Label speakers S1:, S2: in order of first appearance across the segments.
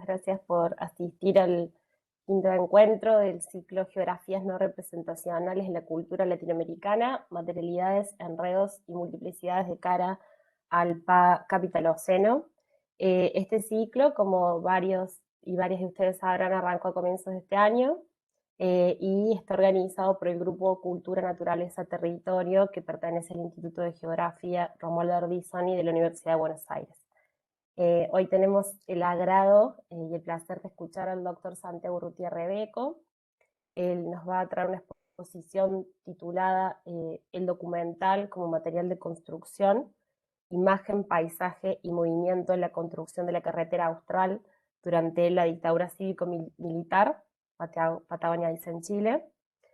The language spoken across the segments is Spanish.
S1: muchas gracias por asistir al quinto encuentro del ciclo Geografías no representacionales en la cultura latinoamericana, materialidades, enredos y multiplicidades de cara al Capitaloceno. Este ciclo, como varios y varias de ustedes sabrán, arrancó a comienzos de este año y está organizado por el Grupo Cultura, Naturaleza, Territorio, que pertenece al Instituto de Geografía Romualdo Ardizoni de la Universidad de Buenos Aires. Hoy tenemos el agrado y el placer de escuchar al doctor Santiago Urrutia Rebeco. Él nos va a traer una exposición titulada El documental como material de construcción, imagen, paisaje y movimiento en la construcción de la carretera austral durante la dictadura cívico-militar, Patagonia dice en Chile.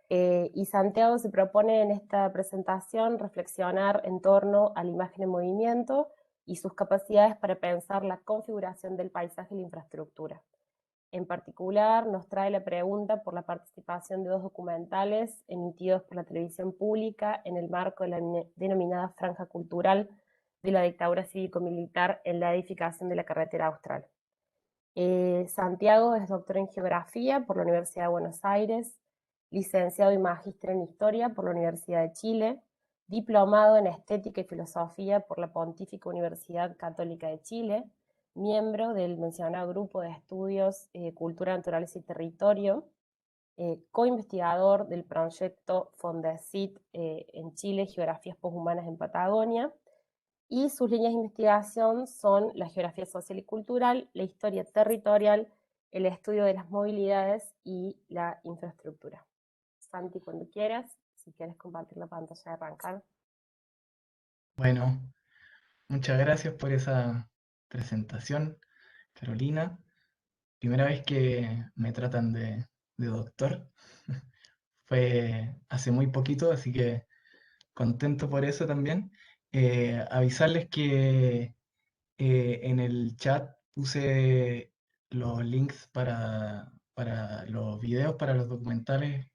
S1: Y Santiago se propone en esta presentación reflexionar en torno a la imagen en movimiento y sus capacidades para pensar la configuración del paisaje y la infraestructura. En particular, nos trae la pregunta por la participación de dos documentales emitidos por la televisión pública en el marco de la denominada franja cultural de la dictadura cívico-militar en la edificación de la carretera austral. Santiago es doctor en Geografía por la Universidad de Buenos Aires, licenciado y magíster en Historia por la Universidad de Chile, diplomado en Estética y Filosofía por la Pontífica Universidad Católica de Chile, miembro del mencionado Grupo de Estudios Cultura, Naturaleza y Territorio, coinvestigador del proyecto Fondesit en Chile, Geografías Posthumanas en Patagonia, y sus líneas de investigación son la geografía social y cultural, la historia territorial, el estudio de las movilidades y la infraestructura. Santi, cuando quieras, si quieres compartir la pantalla de arrancar.
S2: Bueno, muchas gracias por esa presentación, Carolina. Primera vez que me tratan de doctor. Fue hace muy poquito, así que contento por eso también. Avisarles que en el chat puse los links para los videos, para los documentales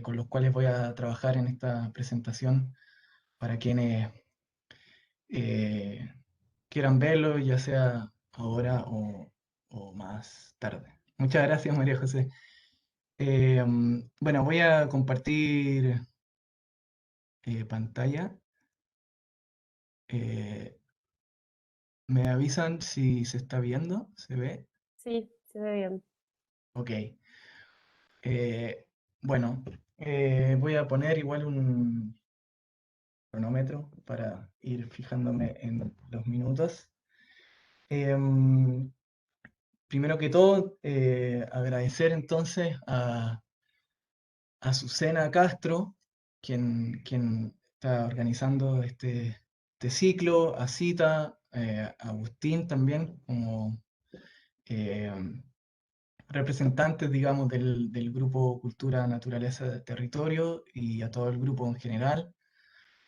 S2: con los cuales voy a trabajar en esta presentación para quienes eh, quieran verlo, ya sea ahora o más tarde. Muchas gracias, María José. Bueno, voy a compartir pantalla. Eh, ¿Me avisan si se está viendo? ¿Se ve?
S1: Sí, se ve bien.
S2: Ok. Eh, bueno, voy a poner igual un cronómetro para ir fijándome en los minutos. Em, Primero que todo, agradecer entonces a Azucena Castro, quien está organizando este ciclo, a Cita, a Agustín también, como eh, representantes, digamos, del grupo Cultura, Naturaleza, Territorio y a todo el grupo en general,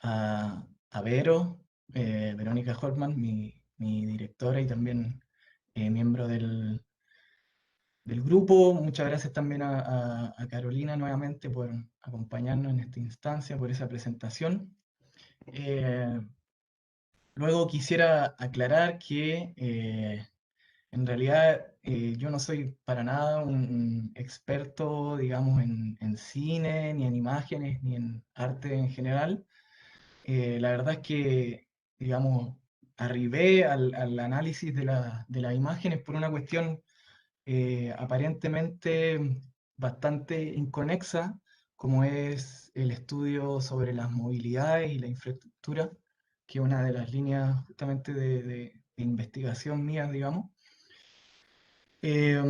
S2: a Vero, Verónica Holtman, mi directora y también miembro del grupo. Muchas gracias también a Carolina nuevamente por acompañarnos en esta instancia, por esa presentación. Eh, Luego quisiera aclarar que en realidad yo no soy para nada un experto, digamos, en cine, ni en imágenes, ni en arte en general. La verdad es que, digamos, arribé al análisis de las imágenes por una cuestión aparentemente bastante inconexa, como es el estudio sobre las movilidades y la infraestructura, que es una de las líneas justamente de investigación mías, digamos. Eh,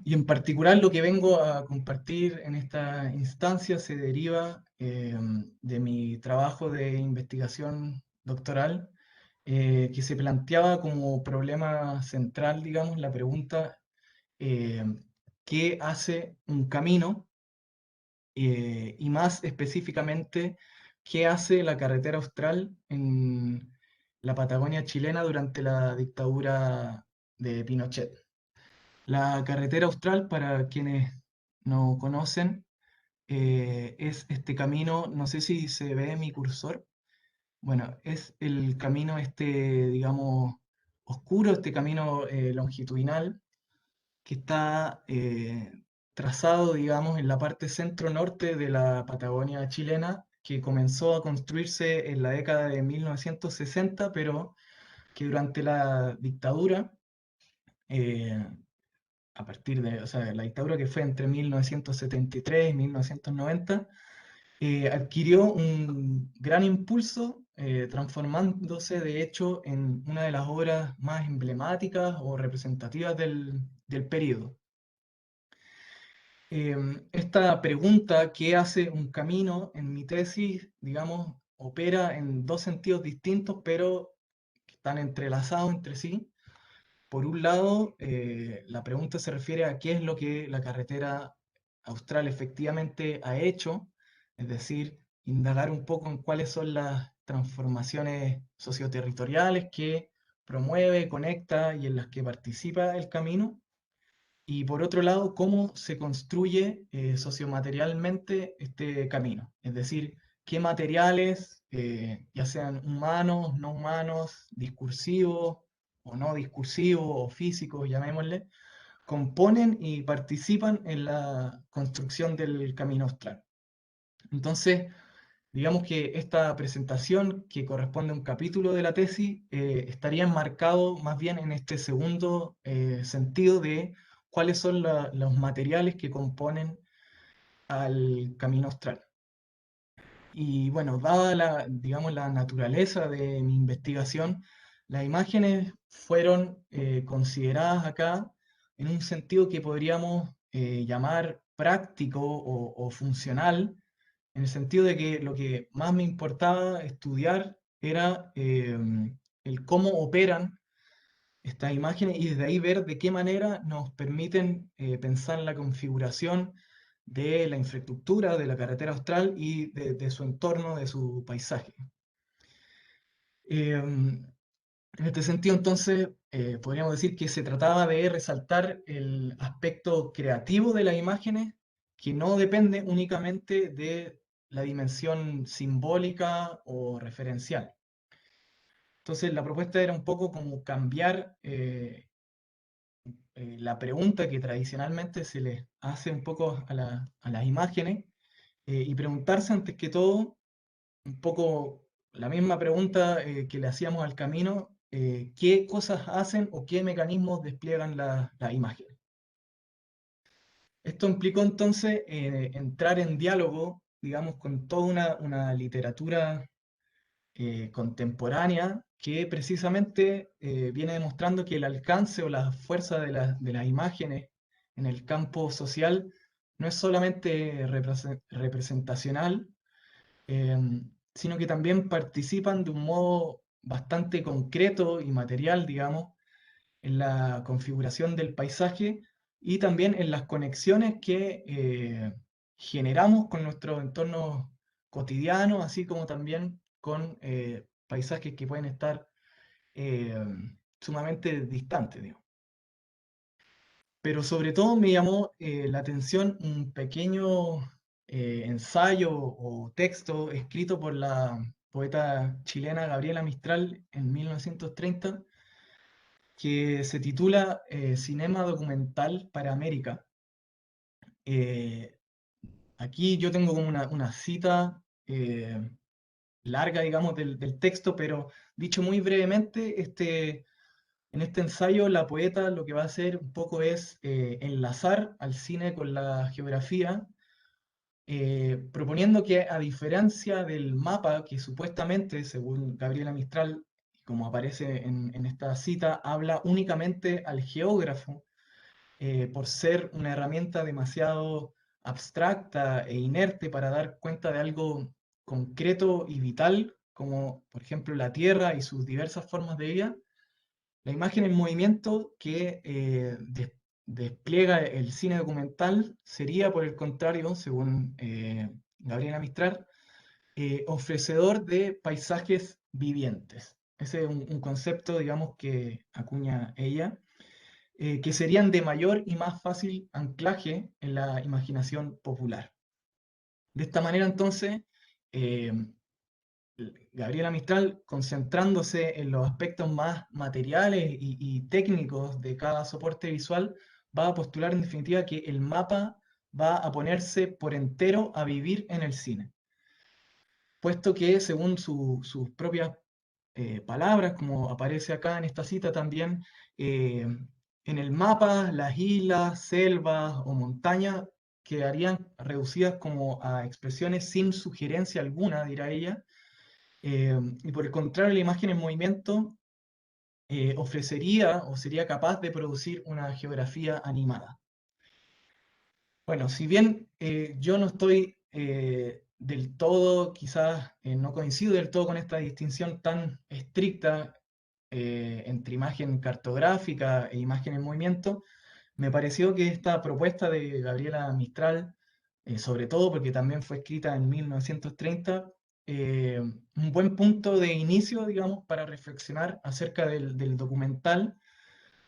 S2: y en particular lo que vengo a compartir en esta instancia se deriva de mi trabajo de investigación doctoral, que se planteaba como problema central, digamos, la pregunta eh, qué hace un camino y más específicamente qué hace la carretera austral en la Patagonia chilena durante la dictadura de Pinochet. La carretera austral, para quienes no conocen, es este camino, no sé si se ve mi cursor, bueno, es el camino este, digamos, oscuro, este camino longitudinal que está trazado, digamos, en la parte centro-norte de la Patagonia chilena, que comenzó a construirse en la década de 1960, pero que durante la dictadura, eh, a partir de, o sea, la dictadura que fue entre 1973 y 1990, adquirió un gran impulso, transformándose de hecho en una de las obras más emblemáticas o representativas del periodo. Esta pregunta, ¿qué hace un camino? En mi tesis, digamos, opera en dos sentidos distintos, pero que están entrelazados entre sí. Por un lado, la pregunta se refiere a qué es lo que la carretera austral efectivamente ha hecho, es decir, indagar un poco en cuáles son las transformaciones socioterritoriales que promueve, conecta y en las que participa el camino. Y por otro lado, cómo se construye sociomaterialmente este camino, es decir, qué materiales, ya sean humanos, no humanos, discursivos o no discursivos o físicos, llamémosle, componen y participan en la construcción del camino austral. Entonces, digamos que esta presentación, que corresponde a un capítulo de la tesis, estaría enmarcado más bien en este segundo sentido de cuáles son los materiales que componen al camino austral. Y bueno, dada la, digamos, la naturaleza de mi investigación, las imágenes fueron consideradas acá en un sentido que podríamos llamar práctico o funcional, en el sentido de que lo que más me importaba estudiar era el cómo operan estas imágenes y desde ahí ver de qué manera nos permiten pensar la configuración de la infraestructura de la carretera austral y de su entorno, de su paisaje. En este sentido, entonces, podríamos decir que se trataba de resaltar el aspecto creativo de las imágenes, que no depende únicamente de la dimensión simbólica o referencial. Entonces, la propuesta era un poco como cambiar la pregunta que tradicionalmente se les hace un poco a las imágenes y preguntarse antes que todo un poco la misma pregunta que le hacíamos al camino, ¿qué cosas hacen o qué mecanismos despliegan las imágenes? Esto implicó entonces entrar en diálogo, digamos, con toda una literatura contemporánea que precisamente viene demostrando que el alcance o la fuerza de las imágenes en el campo social no es solamente representacional, eh, sino que también participan de un modo bastante concreto y material, digamos, en la configuración del paisaje y también en las conexiones que generamos con nuestro entorno cotidiano, así como también con paisajes que pueden estar eh, sumamente distantes, digamos. Pero sobre todo me llamó la atención un pequeño ensayo o texto escrito por la poeta chilena Gabriela Mistral en 1930, que se titula Cinema documental para América. Eh, Aquí yo tengo como una cita larga, digamos, del texto, pero dicho muy brevemente, en este ensayo la poeta lo que va a hacer un poco es enlazar al cine con la geografía, proponiendo que a diferencia del mapa que supuestamente, según Gabriela Mistral, como aparece en esta cita, habla únicamente al geógrafo, por ser una herramienta demasiado abstracta e inerte para dar cuenta de algo concreto y vital, como por ejemplo la Tierra y sus diversas formas de vida. La imagen en movimiento que despliega el cine documental sería, por el contrario, según Gabriela Mistral, ofrecedor de paisajes vivientes. Ese es un concepto, digamos, que acuña ella, que serían de mayor y más fácil anclaje en la imaginación popular. De esta manera, entonces, eh, Gabriela Mistral, concentrándose en los aspectos más materiales y técnicos de cada soporte visual, va a postular en definitiva que el mapa va a ponerse por entero a vivir en el cine, puesto que según sus propias palabras, como aparece acá en esta cita también, eh, en el mapa las islas, selvas o montañas quedarían reducidas como a expresiones sin sugerencia alguna, dirá ella, y por el contrario la imagen en movimiento ofrecería o sería capaz de producir una geografía animada. Bueno, si bien yo no estoy del todo, quizás no coincido del todo con esta distinción tan estricta entre imagen cartográfica e imagen en movimiento, me pareció que esta propuesta de Gabriela Mistral, sobre todo porque también fue escrita en 1930, un buen punto de inicio, digamos, para reflexionar acerca del documental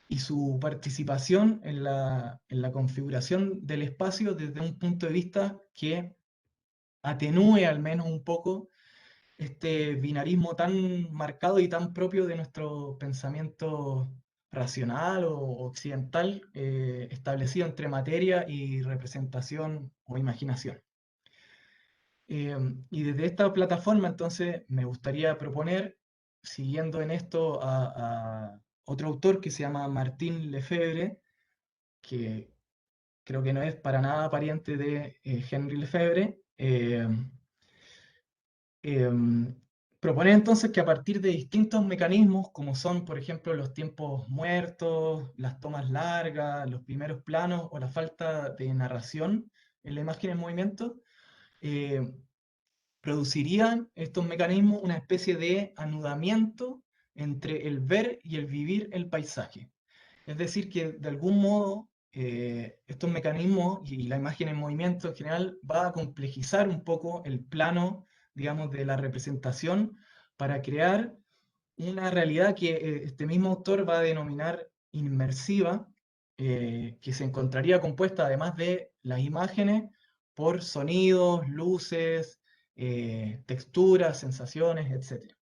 S2: y su participación en la configuración del espacio desde un punto de vista que atenúe al menos un poco este binarismo tan marcado y tan propio de nuestro pensamiento racional o occidental establecido entre materia y representación o imaginación. Y desde esta plataforma entonces me gustaría proponer, siguiendo en esto a otro autor que se llama Martín Lefebvre, que creo que no es para nada pariente de Henry Lefebvre, proponer entonces que a partir de distintos mecanismos, como son, por ejemplo, los tiempos muertos, las tomas largas, los primeros planos o la falta de narración en la imagen en movimiento, eh, producirían estos mecanismos una especie de anudamiento entre el ver y el vivir el paisaje. Es decir, que de algún modo estos mecanismos y la imagen en movimiento en general va a complejizar un poco el plano, digamos, de la representación para crear una realidad que este mismo autor va a denominar inmersiva, que se encontraría compuesta, además de las imágenes, por sonidos, luces, texturas, sensaciones, etc.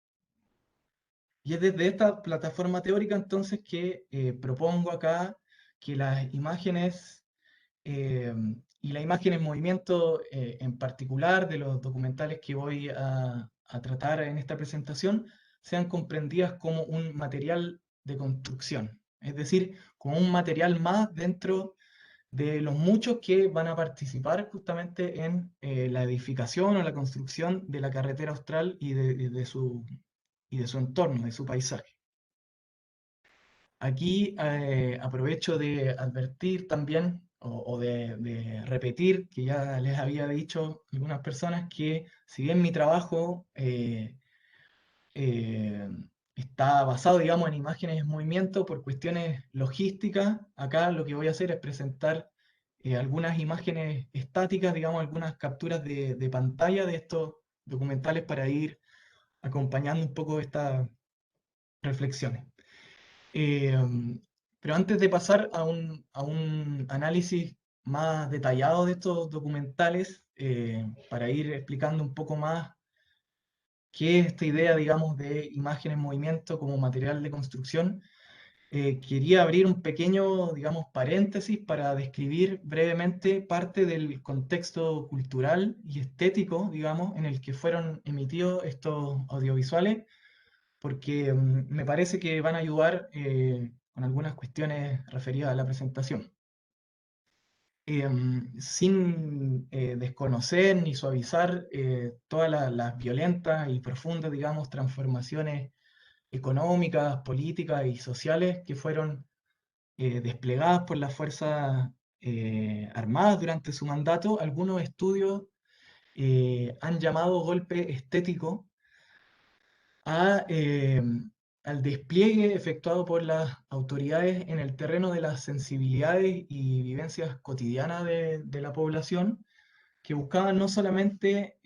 S2: Y es desde esta plataforma teórica entonces que propongo acá que las imágenes eh, y la imagen en movimiento en particular de los documentales que voy a tratar en esta presentación sean comprendidas como un material de construcción, es decir, como un material más dentro de los muchos que van a participar justamente en la edificación o la construcción de la carretera austral y de su entorno, de su paisaje. Aquí aprovecho de advertir también o de repetir que ya les había dicho a algunas personas que si bien mi trabajo eh, está basado, digamos, en imágenes en movimiento por cuestiones logísticas, acá lo que voy a hacer es presentar algunas imágenes estáticas, digamos, algunas capturas de pantalla de estos documentales para ir acompañando un poco estas reflexiones. Eh, pero antes de pasar a un análisis más detallado de estos documentales, para ir explicando un poco más qué es esta idea, digamos, de imagen en movimiento como material de construcción, quería abrir un pequeño, digamos, paréntesis para describir brevemente parte del contexto cultural y estético, digamos, en el que fueron emitidos estos audiovisuales porque me parece que van a ayudar con algunas cuestiones referidas a la presentación. Sin desconocer ni suavizar todas las violentas y profundas, digamos, transformaciones económicas, políticas y sociales que fueron desplegadas por las Fuerzas Armadas durante su mandato, algunos estudios han llamado golpe estético a, al despliegue efectuado por las autoridades en el terreno de las sensibilidades y vivencias cotidianas de la población, que buscaban no solamente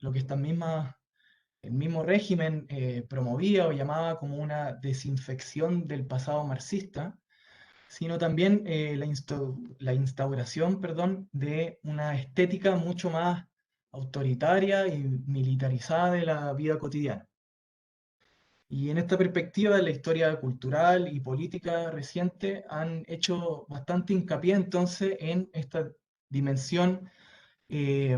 S2: lo que el mismo régimen promovía o llamaba como una desinfección del pasado marxista, sino también la instauración, perdón, de una estética mucho más autoritaria y militarizada de la vida cotidiana. Y en esta perspectiva, la historia cultural y política reciente han hecho bastante hincapié entonces en esta dimensión, eh,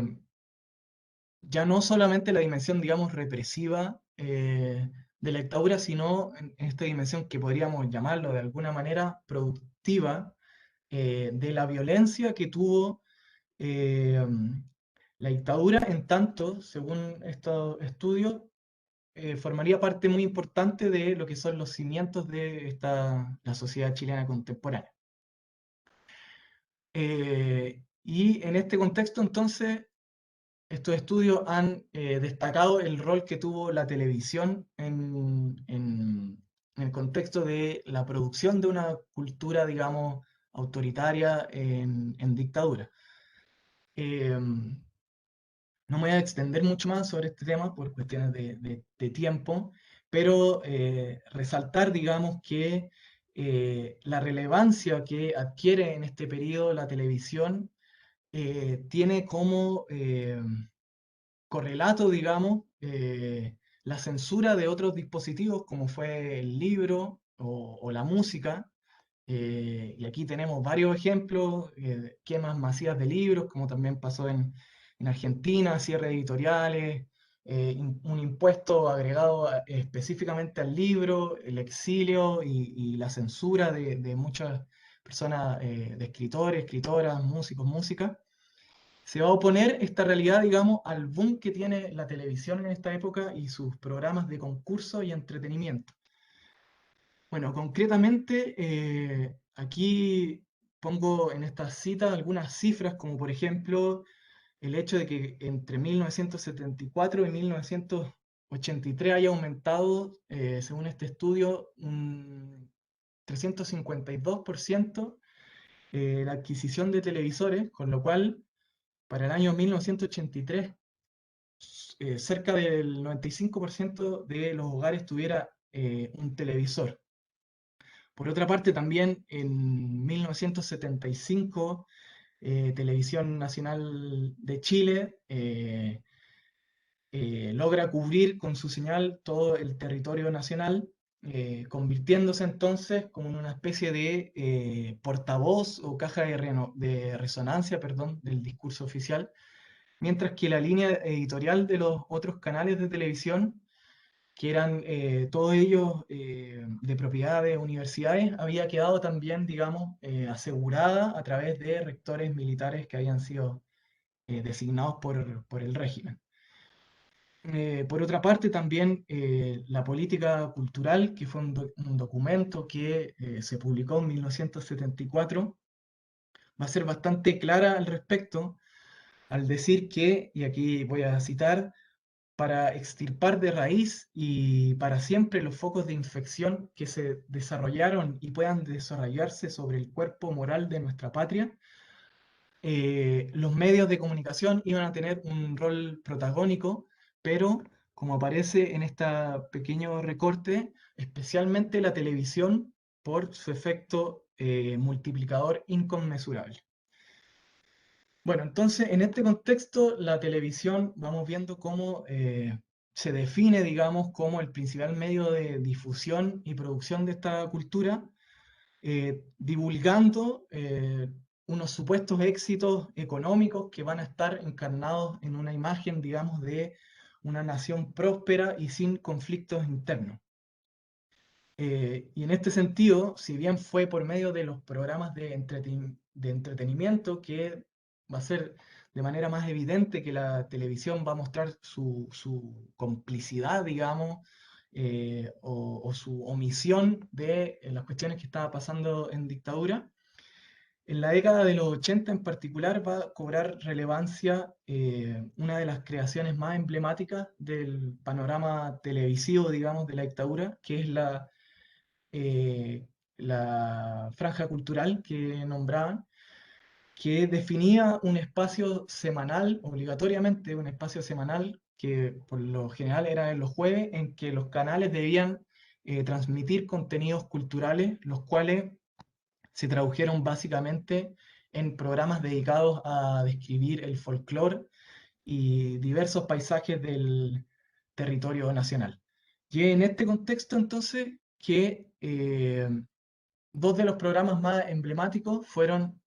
S2: ya no solamente la dimensión, digamos, represiva de la dictadura, sino en esta dimensión que podríamos llamarlo de alguna manera productiva de la violencia que tuvo eh, la dictadura, en tanto, según estos estudios, formaría parte muy importante de lo que son los cimientos de la sociedad chilena contemporánea. Y en este contexto, entonces, estos estudios han destacado el rol que tuvo la televisión en el contexto de la producción de una cultura, digamos, autoritaria en dictadura. Eh, no me voy a extender mucho más sobre este tema por cuestiones de tiempo, pero resaltar, digamos, que la relevancia que adquiere en este periodo la televisión tiene como correlato, digamos, la censura de otros dispositivos como fue el libro o la música. Y aquí tenemos varios ejemplos, quemas masivas de libros, como también pasó en Argentina, cierre de editoriales, un impuesto agregado específicamente al libro, el exilio y la censura de muchas personas, de escritores, escritoras, músicos, músicas. Se va a oponer esta realidad, digamos, al boom que tiene la televisión en esta época y sus programas de concurso y entretenimiento. Bueno, concretamente, aquí pongo en esta cita algunas cifras, como por ejemplo el hecho de que entre 1974 y 1983 haya aumentado, según este estudio, un 352% la adquisición de televisores, con lo cual para el año 1983 cerca del 95% de los hogares tuviera un televisor. Por otra parte, también en 1975, Televisión Nacional de Chile logra cubrir con su señal todo el territorio nacional, convirtiéndose entonces como en una especie de portavoz o caja de resonancia, perdón, del discurso oficial, mientras que la línea editorial de los otros canales de televisión, que eran todos ellos de propiedad de universidades, había quedado también, digamos, asegurada a través de rectores militares que habían sido designados por el régimen. Por otra parte, también la política cultural, que fue un documento que se publicó en 1974, va a ser bastante clara al respecto, al decir que, y aquí voy a citar, para extirpar de raíz y para siempre los focos de infección que se desarrollaron y puedan desarrollarse sobre el cuerpo moral de nuestra patria, los medios de comunicación iban a tener un rol protagónico, pero como aparece en este pequeño recorte, especialmente la televisión por su efecto multiplicador inconmensurable. Bueno, entonces en este contexto la televisión vamos viendo cómo se define, digamos, como el principal medio de difusión y producción de esta cultura, divulgando unos supuestos éxitos económicos que van a estar encarnados en una imagen, digamos, de una nación próspera y sin conflictos internos. Y en este sentido, si bien fue por medio de los programas de entretenimiento que va a ser de manera más evidente que la televisión va a mostrar su complicidad, digamos, o su omisión de las cuestiones que estaba pasando en dictadura, en la década de los 80 en particular va a cobrar relevancia una de las creaciones más emblemáticas del panorama televisivo, digamos, de la dictadura, que es eh, la franja cultural que nombraban, que definía un espacio semanal, obligatoriamente un espacio semanal, que por lo general era en los jueves, en que los canales debían transmitir contenidos culturales, los cuales se tradujeron básicamente en programas dedicados a describir el folclore y diversos paisajes del territorio nacional. Y en este contexto, entonces, que dos de los programas más emblemáticos fueron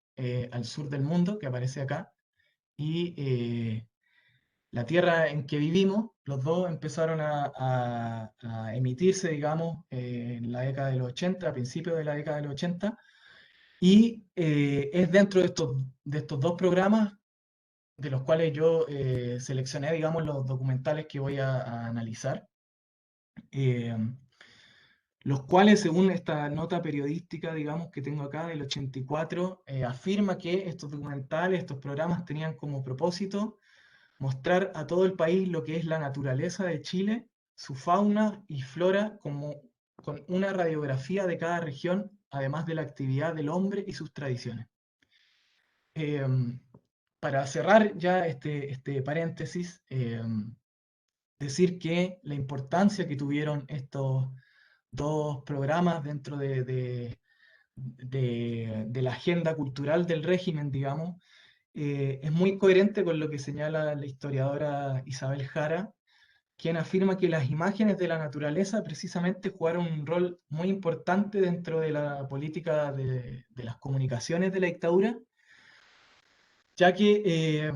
S2: Al Sur del Mundo, que aparece acá, y La Tierra en que vivimos. Los dos empezaron a emitirse, digamos, en la década de los 80, a principios de la década de los 80, y es dentro de estos dos programas de los cuales yo seleccioné, digamos, los documentales que voy a analizar. Eh, los cuales, según esta nota periodística, digamos, que tengo acá del 84, afirma que estos documentales, estos programas tenían como propósito mostrar a todo el país lo que es la naturaleza de Chile, su fauna y flora, como, con una radiografía de cada región, además de la actividad del hombre y sus tradiciones. Eh, para cerrar ya este paréntesis, decir que la importancia que tuvieron estos dos programas dentro de la agenda cultural del régimen, digamos, es muy coherente con lo que señala la historiadora Isabel Jara, quien afirma que las imágenes de la naturaleza precisamente jugaron un rol muy importante dentro de la política de las comunicaciones de la dictadura, ya que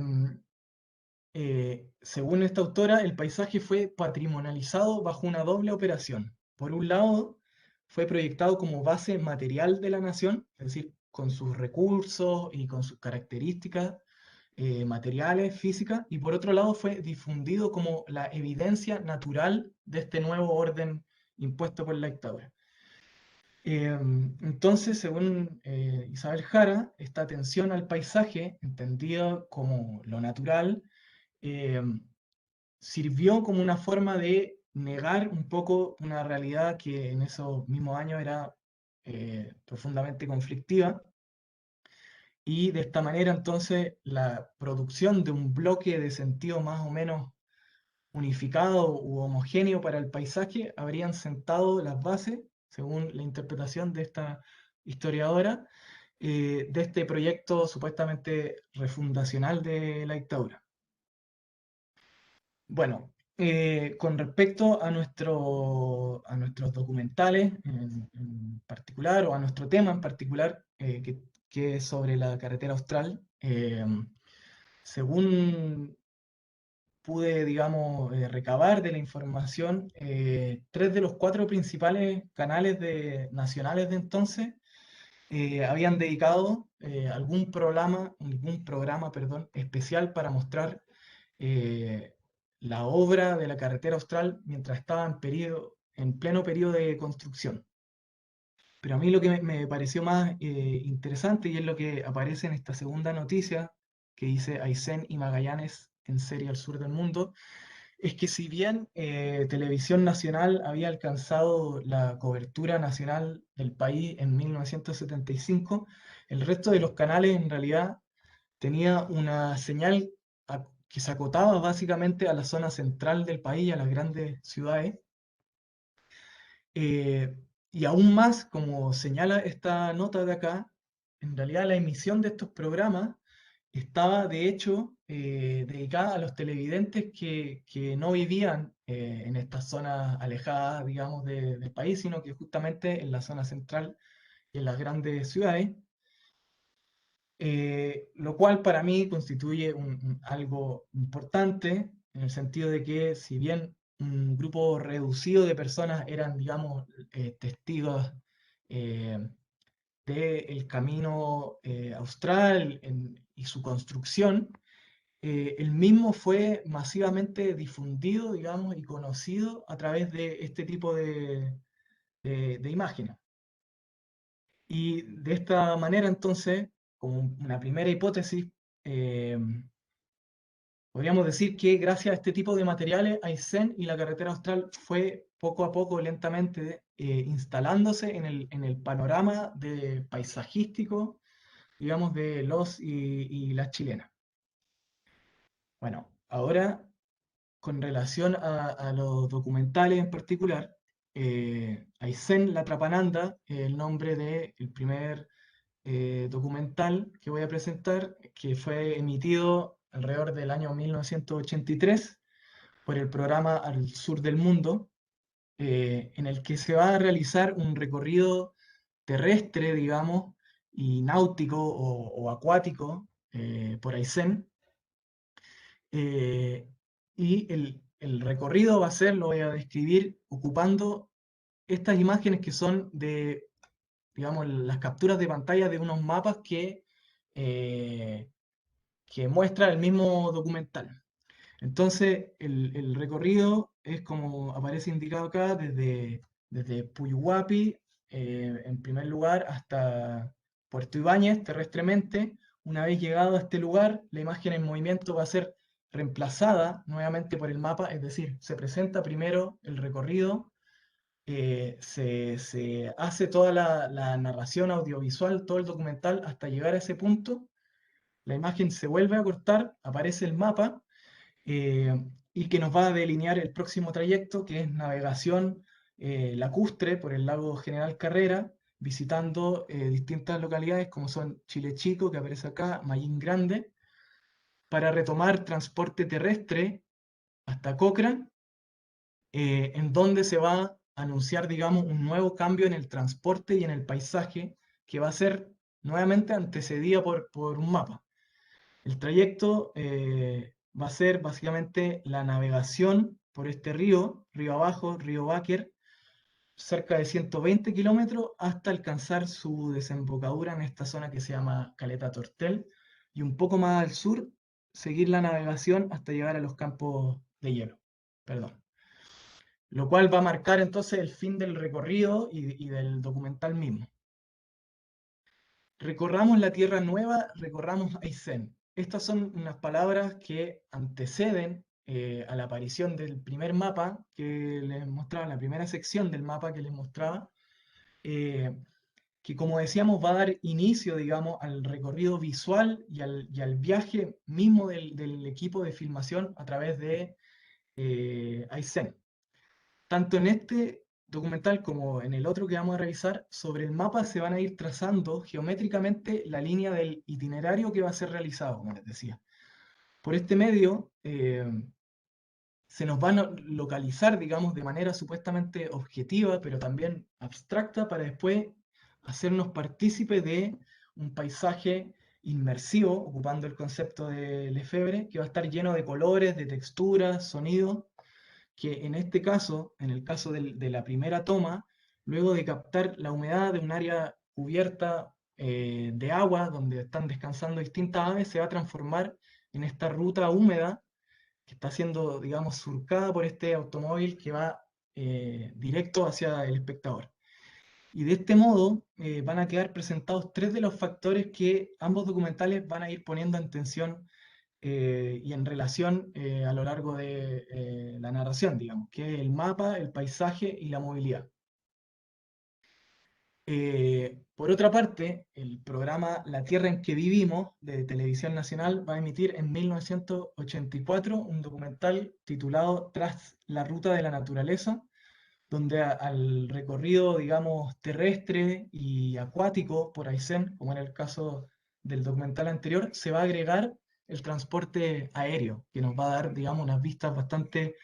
S2: según esta autora, el paisaje fue patrimonializado bajo una doble operación. Por un lado, fue proyectado como base material de la nación, es decir, con sus recursos y con sus características materiales, físicas, y por otro lado fue difundido como la evidencia natural de este nuevo orden impuesto por la dictadura. Entonces, según Isabel Jara, esta atención al paisaje, entendida como lo natural, eh, sirvió como una forma de negar un poco una realidad que en esos mismos años era profundamente conflictiva. Y de esta manera entonces la producción de un bloque de sentido más o menos unificado u homogéneo para el paisaje habrían sentado las bases, según la interpretación de esta historiadora, de este proyecto supuestamente refundacional de la dictadura. Bueno, con respecto a nuestros documentales en particular, o a nuestro tema en particular, que es sobre la carretera austral, según pude, digamos, recabar de la información, tres de los cuatro principales canales nacionales de entonces habían dedicado algún programa, perdón, especial para mostrar eh, la obra de la carretera austral mientras estaba en pleno periodo de construcción. Pero a mí lo que me pareció más interesante, y es lo que aparece en esta segunda noticia, que dice Aysén y Magallanes en serie al sur del mundo, es que si bien Televisión Nacional había alcanzado la cobertura nacional del país en 1975, el resto de los canales en realidad tenía una señal que se acotaba básicamente a la zona central del país, a las grandes ciudades. Eh, y aún más, como señala esta nota de acá, en realidad la emisión de estos programas estaba de hecho dedicada a los televidentes que no vivían en estas zonas alejadas, digamos, del país, sino que justamente en la zona central y en las grandes ciudades. Lo cual para mí constituye algo importante en el sentido de que si bien un grupo reducido de personas eran, digamos, testigos eh, del camino austral y su construcción, el mismo fue masivamente difundido, digamos, y conocido a través de este tipo de imágenes. Y de esta manera, entonces, como una primera hipótesis, eh, podríamos decir que gracias a este tipo de materiales, Aysén y la carretera austral fue poco a poco, lentamente, instalándose en el panorama paisajístico, digamos, de los y las chilenas. Bueno, ahora, con relación a los documentales en particular, Aysén La Trapananda, el nombre del primer documental que voy a presentar, que fue emitido alrededor del año 1983 por el programa Al Sur del Mundo. en el que se va a realizar un recorrido terrestre, digamos, y náutico o acuático por Aysén. Eh, y el recorrido va a ser, lo voy a describir, ocupando estas imágenes que son de, digamos, las capturas de pantalla de unos mapas eh, que muestra el mismo documental. Entonces, el recorrido es como aparece indicado acá, desde Puyuhuapi, en primer lugar, hasta Puerto Ibáñez, terrestremente. Una vez llegado a este lugar, la imagen en movimiento va a ser reemplazada nuevamente por el mapa, es decir, se presenta primero el recorrido, se hace toda la narración audiovisual, todo el documental, hasta llegar a ese punto. La imagen se vuelve a cortar, aparece el mapa eh, y que nos va a delinear el próximo trayecto, que es navegación lacustre por el lago General Carrera, visitando distintas localidades como son Chile Chico, que aparece acá, Mayín Grande, para retomar transporte terrestre hasta Cochrane, en donde se va a anunciar, digamos, un nuevo cambio en el transporte y en el paisaje, que va a ser nuevamente antecedido por un mapa. El trayecto va a ser básicamente la navegación por este río abajo, río Báquer, cerca de 120 kilómetros hasta alcanzar su desembocadura en esta zona que se llama Caleta Tortel, y un poco más al sur seguir la navegación hasta llegar a los campos de hielo. Perdón. Lo cual va a marcar entonces el fin del recorrido y del documental mismo. Recorramos la Tierra Nueva, recorramos Aysén. Estas son unas palabras que anteceden a la aparición del primer mapa que les mostraba, la primera sección del mapa que les mostraba, eh, que como decíamos va a dar inicio, digamos, al recorrido visual y al viaje mismo del equipo de filmación a través de Aysén. Tanto en este documental como en el otro que vamos a revisar, sobre el mapa se van a ir trazando geométricamente la línea del itinerario que va a ser realizado, como les decía. Por este medio, se nos van a localizar, digamos, de manera supuestamente objetiva, pero también abstracta, para después hacernos partícipes de un paisaje inmersivo, ocupando el concepto de Lefebvre, que va a estar lleno de colores, de texturas, sonidos, que en este caso, en el caso de la primera toma, luego de captar la humedad de un área cubierta de agua, donde están descansando distintas aves, se va a transformar en esta ruta húmeda que está siendo, digamos, surcada por este automóvil que va directo hacia el espectador. Y de este modo van a quedar presentados tres de los factores que ambos documentales van a ir poniendo en tensión y en relación a lo largo de la narración, digamos, que es el mapa, el paisaje y la movilidad. Por otra parte, el programa La Tierra en que vivimos de Televisión Nacional va a emitir en 1984 un documental titulado Tras la ruta de la naturaleza, donde al recorrido, digamos, terrestre y acuático por Aysén, como en el caso del documental anterior, se va a agregar el transporte aéreo, que nos va a dar, digamos, unas vistas bastante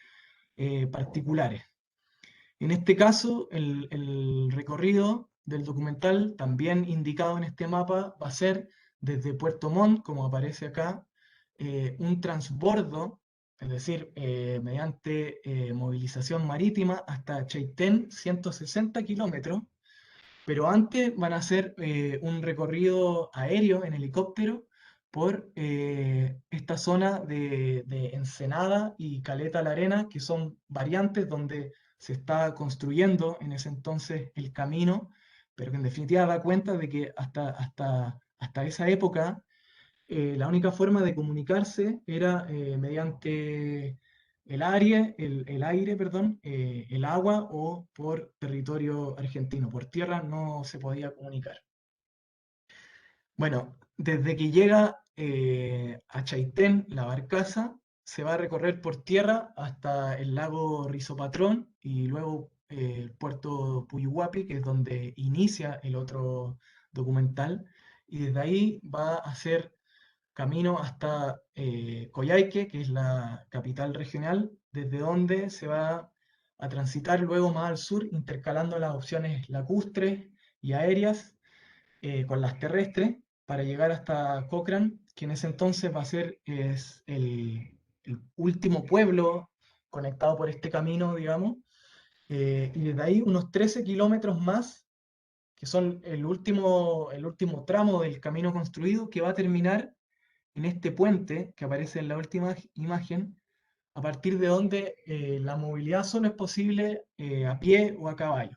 S2: particulares. En este caso, el recorrido del documental, también indicado en este mapa, va a ser desde Puerto Montt, como aparece acá, un transbordo, es decir, mediante movilización marítima hasta Chaitén, 160 kilómetros, pero antes van a hacer un recorrido aéreo en helicóptero por esta zona de Ensenada y Caleta La Arena, que son variantes donde se está construyendo en ese entonces el camino, pero que en definitiva da cuenta de que hasta esa época la única forma de comunicarse era mediante el aire, perdón, el agua o por territorio argentino. Por tierra no se podía comunicar. Bueno, desde que llega a Chaitén, la barcaza, se va a recorrer por tierra hasta el lago Rizopatrón y luego el puerto Puyuhuapi, que es donde inicia el otro documental, y desde ahí va a hacer camino hasta Coyhaique, que es la capital regional, desde donde se va a transitar luego más al sur, intercalando las opciones lacustres y aéreas con las terrestres, para llegar hasta Cochrane, que en ese entonces va a ser el último pueblo conectado por este camino, digamos, y desde ahí unos 13 kilómetros más, que son el último tramo del camino construido, que va a terminar en este puente que aparece en la última imagen, a partir de donde la movilidad solo es posible a pie o a caballo.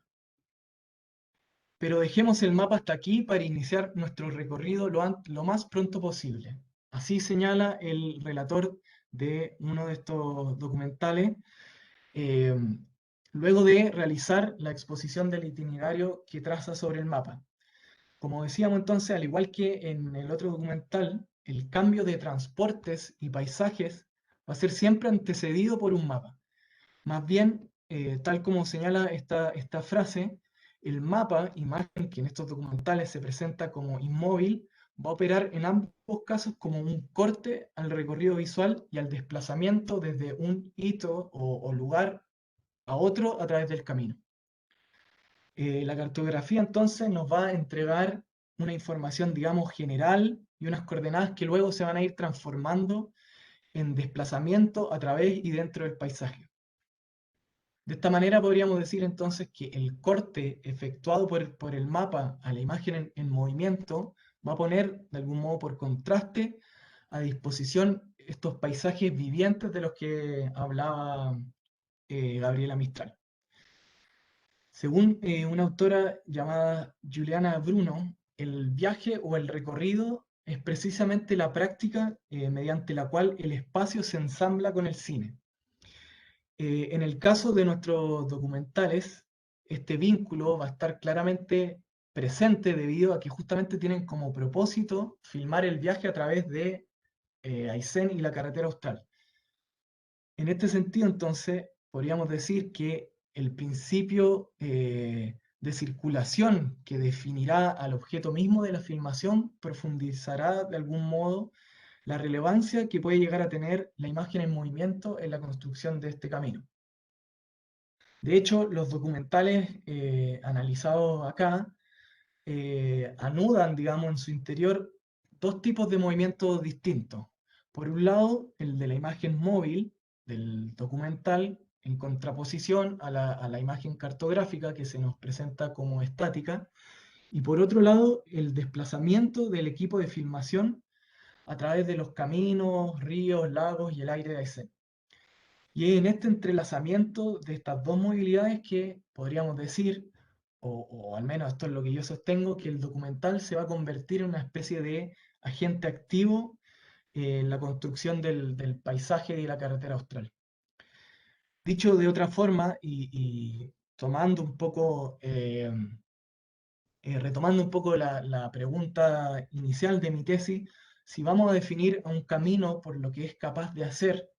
S2: Pero dejemos el mapa hasta aquí para iniciar nuestro recorrido lo más pronto posible. Así señala el relator de uno de estos documentales, eh, luego de realizar la exposición del itinerario que traza sobre el mapa. Como decíamos entonces, al igual que en el otro documental, el cambio de transportes y paisajes va a ser siempre antecedido por un mapa. Más bien, tal como señala esta frase, el mapa, imagen que en estos documentales se presenta como inmóvil, va a operar en ambos casos como un corte al recorrido visual y al desplazamiento desde un hito o lugar a otro a través del camino. La cartografía entonces nos va a entregar una información, digamos, general y unas coordenadas que luego se van a ir transformando en desplazamiento a través y dentro del paisaje. De esta manera podríamos decir entonces que el corte efectuado por el mapa a la imagen en movimiento va a poner, de algún modo por contraste, a disposición estos paisajes vivientes de los que hablaba Gabriela Mistral. Según una autora llamada Juliana Bruno, el viaje o el recorrido es precisamente la práctica mediante la cual el espacio se ensambla con el cine. En el caso de nuestros documentales, este vínculo va a estar claramente presente debido a que justamente tienen como propósito filmar el viaje a través de Aysén y la carretera austral. En este sentido, entonces, podríamos decir que el principio de circulación que definirá al objeto mismo de la filmación profundizará de algún modo la relevancia que puede llegar a tener la imagen en movimiento en la construcción de este camino. De hecho, los documentales analizados acá anudan, digamos, en su interior dos tipos de movimientos distintos. Por un lado, el de la imagen móvil del documental en contraposición a la imagen cartográfica que se nos presenta como estática, y por otro lado, el desplazamiento del equipo de filmación a través de los caminos, ríos, lagos y el aire de Aysén. Y es en este entrelazamiento de estas dos movilidades que podríamos decir, o al menos esto es lo que yo sostengo, que el documental se va a convertir en una especie de agente activo en la construcción del paisaje de la carretera austral. Dicho de otra forma, y tomando un poco, retomando un poco la pregunta inicial de mi tesis, si vamos a definir a un camino por lo que es capaz de hacer,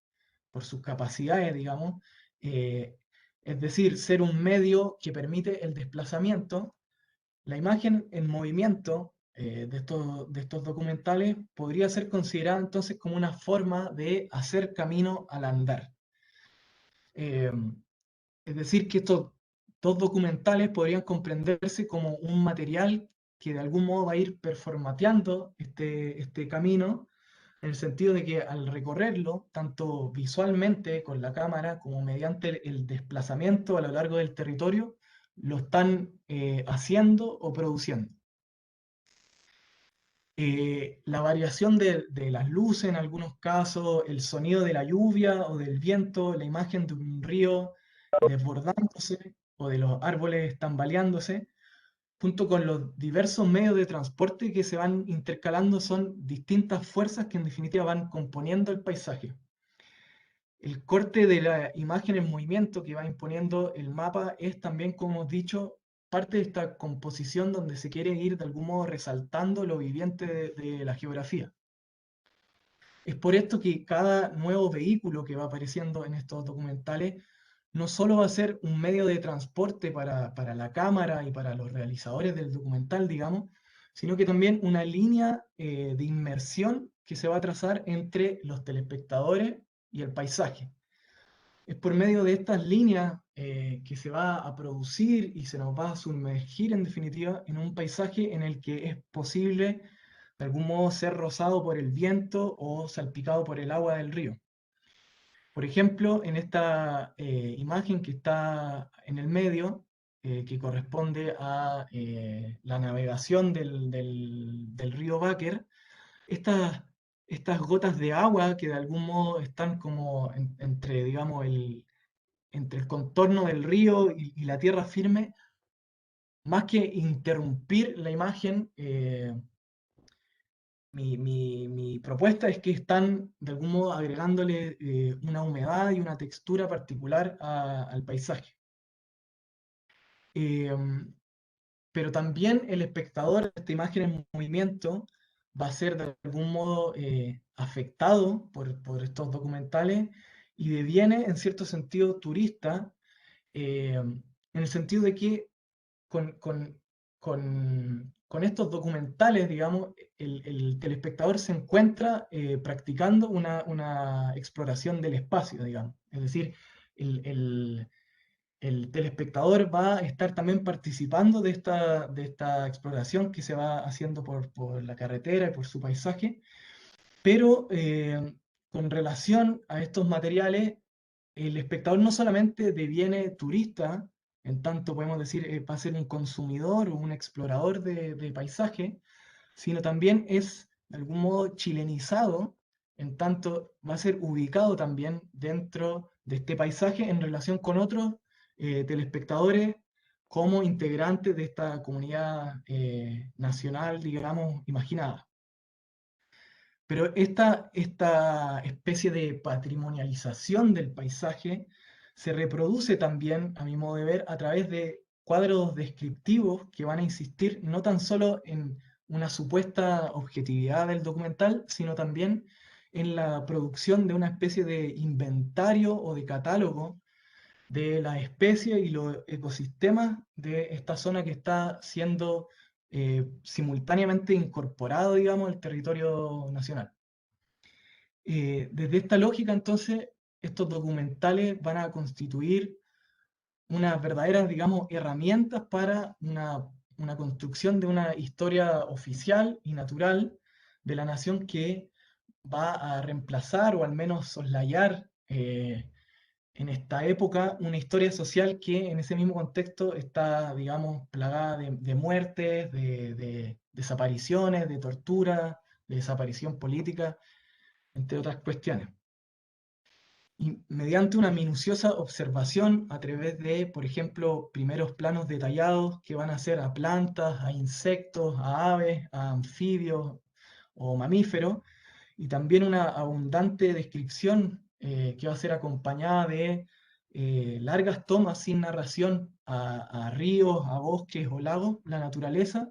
S2: por sus capacidades, digamos, eh, es decir, ser un medio que permite el desplazamiento, la imagen en movimiento de estos documentales podría ser considerada entonces como una forma de hacer camino al andar. Eh, es decir, que estos dos documentales podrían comprenderse como un material que de algún modo va a ir performateando este camino, en el sentido de que al recorrerlo, tanto visualmente con la cámara como mediante el desplazamiento a lo largo del territorio, lo están haciendo o produciendo. La variación de las luces en algunos casos, el sonido de la lluvia o del viento, la imagen de un río desbordándose o de los árboles tambaleándose, junto con los diversos medios de transporte que se van intercalando, son distintas fuerzas que en definitiva van componiendo el paisaje. El corte de la imagen en movimiento que va imponiendo el mapa es también, como hemos dicho, parte de esta composición donde se quiere ir de algún modo resaltando lo viviente de la geografía. Es por esto que cada nuevo vehículo que va apareciendo en estos documentales no solo va a ser un medio de transporte para la cámara y para los realizadores del documental, digamos, sino que también una línea de inmersión que se va a trazar entre los telespectadores y el paisaje. Es por medio de estas líneas que se va a producir y se nos va a sumergir en definitiva en un paisaje en el que es posible de algún modo ser rozado por el viento o salpicado por el agua del río. Por ejemplo, en esta imagen que está en el medio, que corresponde a la navegación del río Báquer, estas, estas gotas de agua que de algún modo están como entre, digamos, entre el contorno del río y la tierra firme, más que interrumpir la imagen, mi propuesta es que están de algún modo agregándole una humedad y una textura particular al paisaje. Eh, pero también el espectador de esta imagen en movimiento va a ser de algún modo afectado por estos documentales y deviene en cierto sentido turista, en el sentido de que con, con- con estos documentales, digamos, el telespectador se encuentra practicando una exploración del espacio, digamos. Es decir, el, el- el telespectador va a estar también participando de esta exploración que se va haciendo por la carretera y por su paisaje, pero con relación a estos materiales, el espectador no solamente deviene turista, en tanto podemos decir va a ser un consumidor o un explorador de paisaje, sino también es de algún modo chilenizado, en tanto va a ser ubicado también dentro de este paisaje en relación con otros telespectadores como integrantes de esta comunidad nacional, digamos, imaginada. Pero esta especie de patrimonialización del paisaje se reproduce también, a mi modo de ver, a través de cuadros descriptivos que van a insistir no tan solo en una supuesta objetividad del documental, sino también en la producción de una especie de inventario o de catálogo de las especies y los ecosistemas de esta zona que está siendo simultáneamente incorporado, digamos, al territorio nacional. Desde esta lógica, entonces, estos documentales van a constituir unas verdaderas, digamos, herramientas para una construcción de una historia oficial y natural de la nación que va a reemplazar o al menos soslayar en esta época una historia social que en ese mismo contexto está, digamos, plagada de muertes, de desapariciones, de tortura, de desaparición política, entre otras cuestiones. Y mediante una minuciosa observación a través de, por ejemplo, primeros planos detallados que van a hacer a plantas, a insectos, a aves, a anfibios o mamíferos, y también una abundante descripción que va a ser acompañada de largas tomas sin narración a ríos, a bosques o lagos, la naturaleza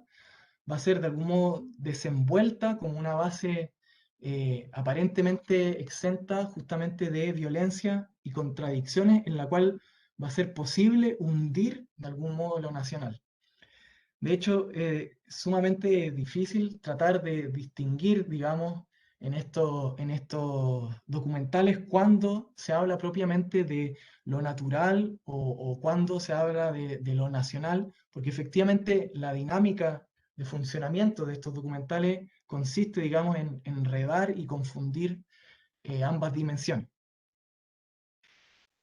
S2: va a ser de algún modo desenvuelta como una base aparentemente exenta justamente de violencia y contradicciones en la cual va a ser posible hundir de algún modo lo nacional. De hecho, es sumamente difícil tratar de distinguir, digamos, en estos documentales cuando se habla propiamente de lo natural o cuando se habla de lo nacional, porque efectivamente la dinámica de funcionamiento de estos documentales consiste, digamos, en enredar y confundir ambas dimensiones.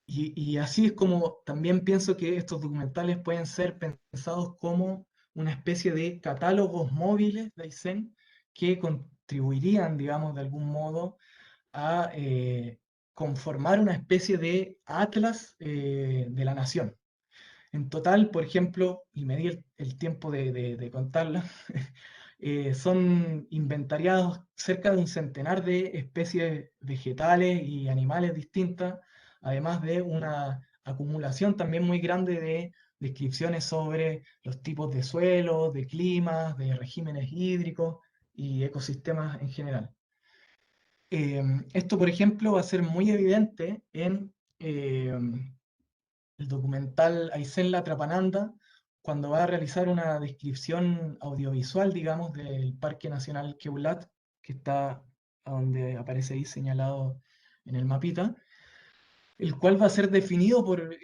S2: Y así es como también pienso que estos documentales pueden ser pensados como una especie de catálogos móviles de Aysén que contribuirían, digamos, de algún modo a conformar una especie de atlas de la nación. En total, por ejemplo, y me di el tiempo de contarla, son inventariados cerca de un centenar de especies vegetales y animales distintas, además de una acumulación también muy grande de descripciones sobre los tipos de suelos, de climas, de regímenes hídricos y ecosistemas en general. Esto, por ejemplo, va a ser muy evidente en el documental Aysén La Trapananda, cuando va a realizar una descripción audiovisual, digamos, del Parque Nacional Queulat, que está a donde aparece ahí señalado en el mapita. el cual va a ser definido por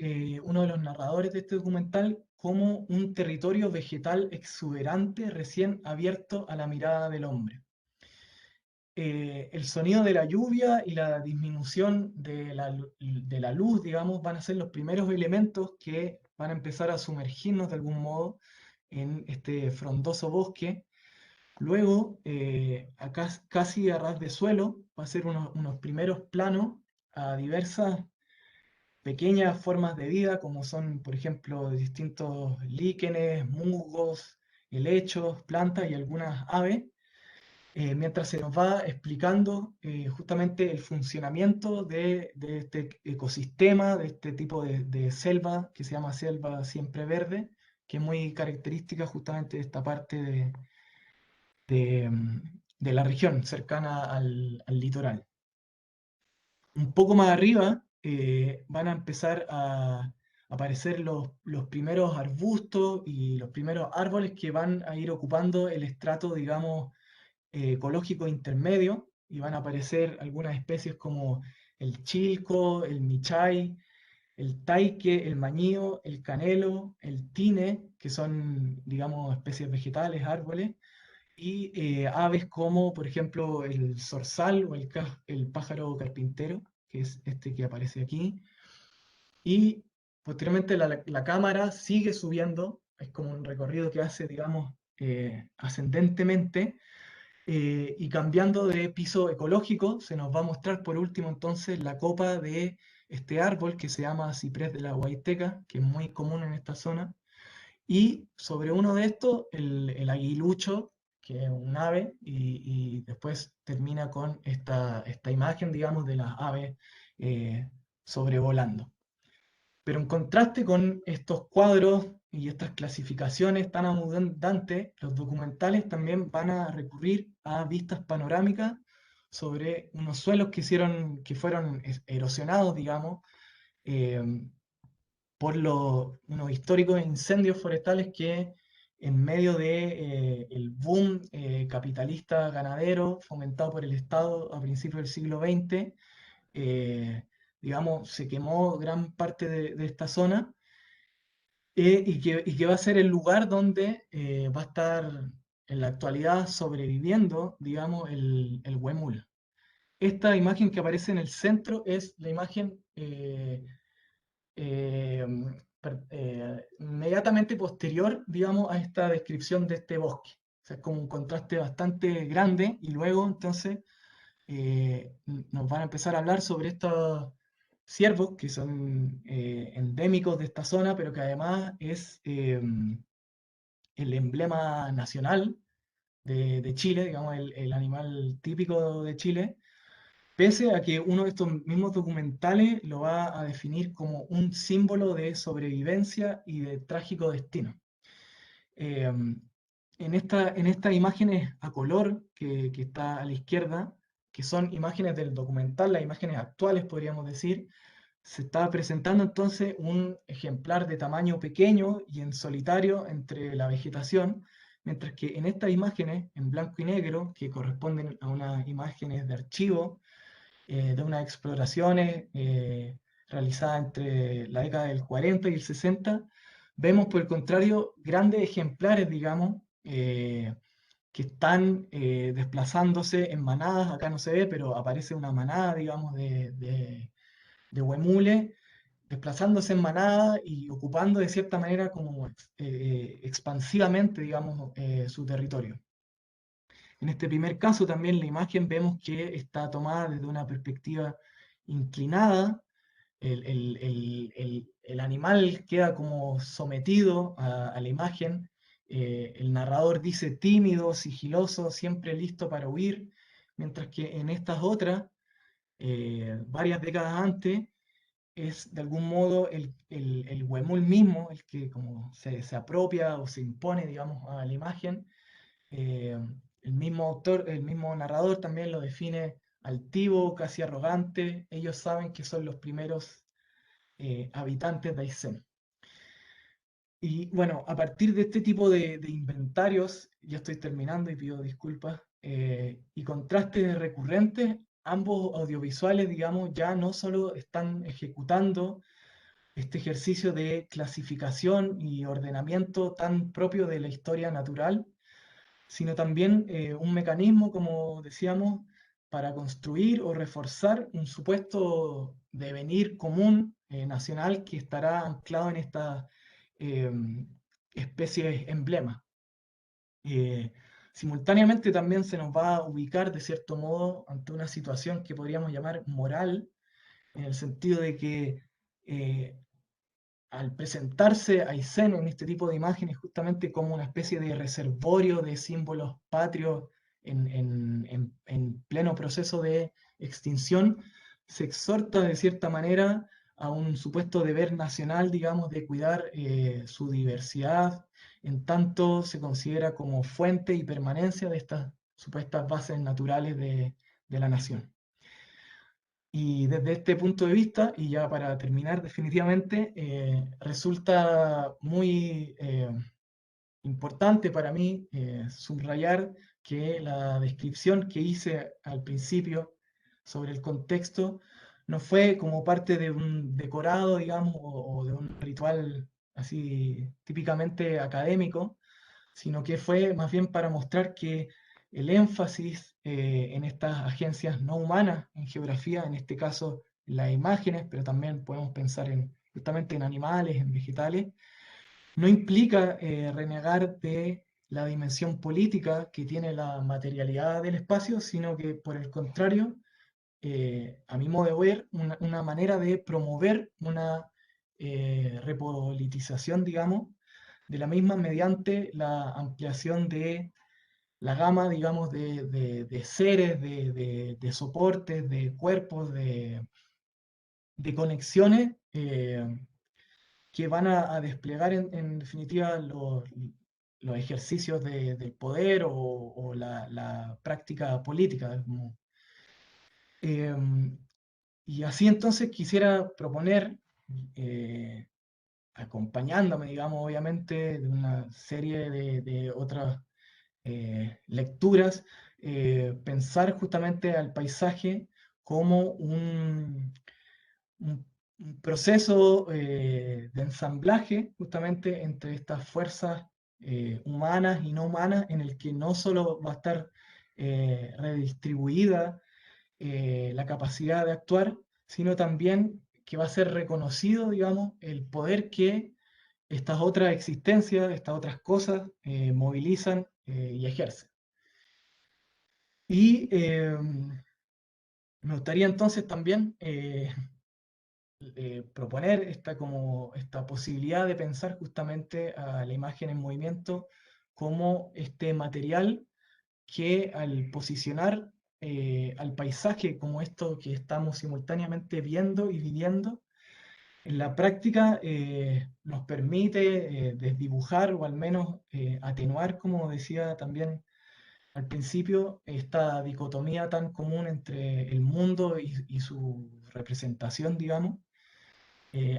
S2: uno de los narradores de este documental como un territorio vegetal exuberante recién abierto a la mirada del hombre. El sonido de la lluvia y la disminución de la luz, digamos, van a ser los primeros elementos que van a empezar a sumergirnos de algún modo en este frondoso bosque. Luego, acá casi a ras de suelo, va a ser unos primeros planos a diversas pequeñas formas de vida, como son, por ejemplo, distintos líquenes, musgos, helechos, plantas y algunas aves, mientras se nos va explicando justamente el funcionamiento de este ecosistema, de este tipo de selva, que se llama selva siempre verde, que es muy característica justamente de esta parte de la región cercana al litoral. Un poco más arriba van a empezar a aparecer los primeros arbustos y los primeros árboles que van a ir ocupando el estrato, digamos, ecológico intermedio, y van a aparecer algunas especies como el chilco, el michay, el taique, el mañío, el canelo, el tine, que son, digamos, especies vegetales, árboles, y aves como, por ejemplo, el zorzal o el pájaro carpintero, que es este que aparece aquí. Y posteriormente la cámara sigue subiendo, es como un recorrido que hace, digamos, ascendentemente, y cambiando de piso ecológico, se nos va a mostrar por último entonces la copa de este árbol que se llama ciprés de la Huayteca, que es muy común en esta zona, y sobre uno de estos, el aguilucho, que es un ave, y después termina con esta imagen, digamos, de las aves sobrevolando. Pero en contraste con estos cuadros y estas clasificaciones tan abundantes, los documentales también van a recurrir a vistas panorámicas sobre unos suelos que fueron erosionados, digamos, eh, por unos históricos incendios forestales que en medio de el boom capitalista ganadero fomentado por el Estado a principios del siglo XX, eh, digamos, se quemó gran parte de esta zona, y que va a ser el lugar donde va a estar en la actualidad sobreviviendo, digamos, el huemul. Esta imagen que aparece en el centro es la imagen eh, inmediatamente posterior, digamos, a esta descripción de este bosque. O sea, es como un contraste bastante grande, y luego entonces nos van a empezar a hablar sobre estos ciervos que son endémicos de esta zona, pero que además es el emblema nacional de Chile, digamos, el animal típico de Chile, pese a que uno de estos mismos documentales lo va a definir como un símbolo de sobrevivencia y de trágico destino. Eh, en estas imágenes a color que está a la izquierda, que son imágenes del documental, las imágenes actuales podríamos decir, se está presentando entonces un ejemplar de tamaño pequeño y en solitario entre la vegetación, mientras que en estas imágenes en blanco y negro, que corresponden a unas imágenes de archivo, de unas exploraciones realizadas entre la década del 40 y el 60, vemos por el contrario grandes ejemplares, digamos, que están desplazándose en manadas. Acá no se ve, pero aparece una manada, digamos, de huemules desplazándose en manada y ocupando de cierta manera como expansivamente, digamos, su territorio. En este primer caso también la imagen vemos que está tomada desde una perspectiva inclinada. El animal queda como sometido a la imagen. El narrador dice tímido, sigiloso, siempre listo para huir, mientras que en estas otras, varias décadas antes, es de algún modo el huemul mismo el que como se apropia o se impone, digamos, a la imagen. eh, el mismo autor, el mismo narrador también lo define altivo, casi arrogante. Ellos saben que son los primeros habitantes de Aysén. Y bueno, a partir de este tipo de inventarios, ya estoy terminando y pido disculpas, y contrastes recurrentes, ambos audiovisuales, digamos, ya no solo están ejecutando este ejercicio de clasificación y ordenamiento tan propio de la historia natural, sino también un mecanismo, como decíamos, para construir o reforzar un supuesto devenir común nacional que estará anclado en estas eh, especies emblemas. Simultáneamente también se nos va a ubicar de cierto modo ante una situación que podríamos llamar moral, en el sentido de que eh, al presentarse Aysén en este tipo de imágenes justamente como una especie de reservorio de símbolos patrios en pleno proceso de extinción, se exhorta de cierta manera a un supuesto deber nacional, digamos, de cuidar su diversidad, en tanto se considera como fuente y permanencia de estas supuestas bases naturales de la nación. Y desde este punto de vista, y ya para terminar definitivamente, resulta muy importante para mí subrayar que la descripción que hice al principio sobre el contexto no fue como parte de un decorado, digamos, o de un ritual así típicamente académico, sino que fue más bien para mostrar que el énfasis en estas agencias no humanas en geografía, en este caso las imágenes, pero también podemos pensar justamente en animales, en vegetales, no implica renegar de la dimensión política que tiene la materialidad del espacio, sino que por el contrario, a mi modo de ver, una manera de promover una repolitización, digamos, de la misma mediante la ampliación de la gama, digamos, de seres, de soportes, de cuerpos, de conexiones que van a desplegar en definitiva los ejercicios del poder o la práctica política. Em, y así entonces quisiera proponer, eh, acompañándome, digamos, obviamente, de una serie de otras lecturas, pensar justamente al paisaje como un- un proceso de ensamblaje justamente entre estas fuerzas humanas y no humanas, en el que no solo va a estar redistribuida la capacidad de actuar, sino también que va a ser reconocido, digamos, el poder que estas otras existencias, estas otras cosas movilizan y ejercen. Y me gustaría entonces también proponer esta posibilidad de pensar justamente a la imagen en movimiento como este material que al posicionar al paisaje como esto que estamos simultáneamente viendo y viviendo, en la práctica nos permite desdibujar o al menos atenuar, como decía también al principio, esta dicotomía tan común entre el mundo y su representación, digamos,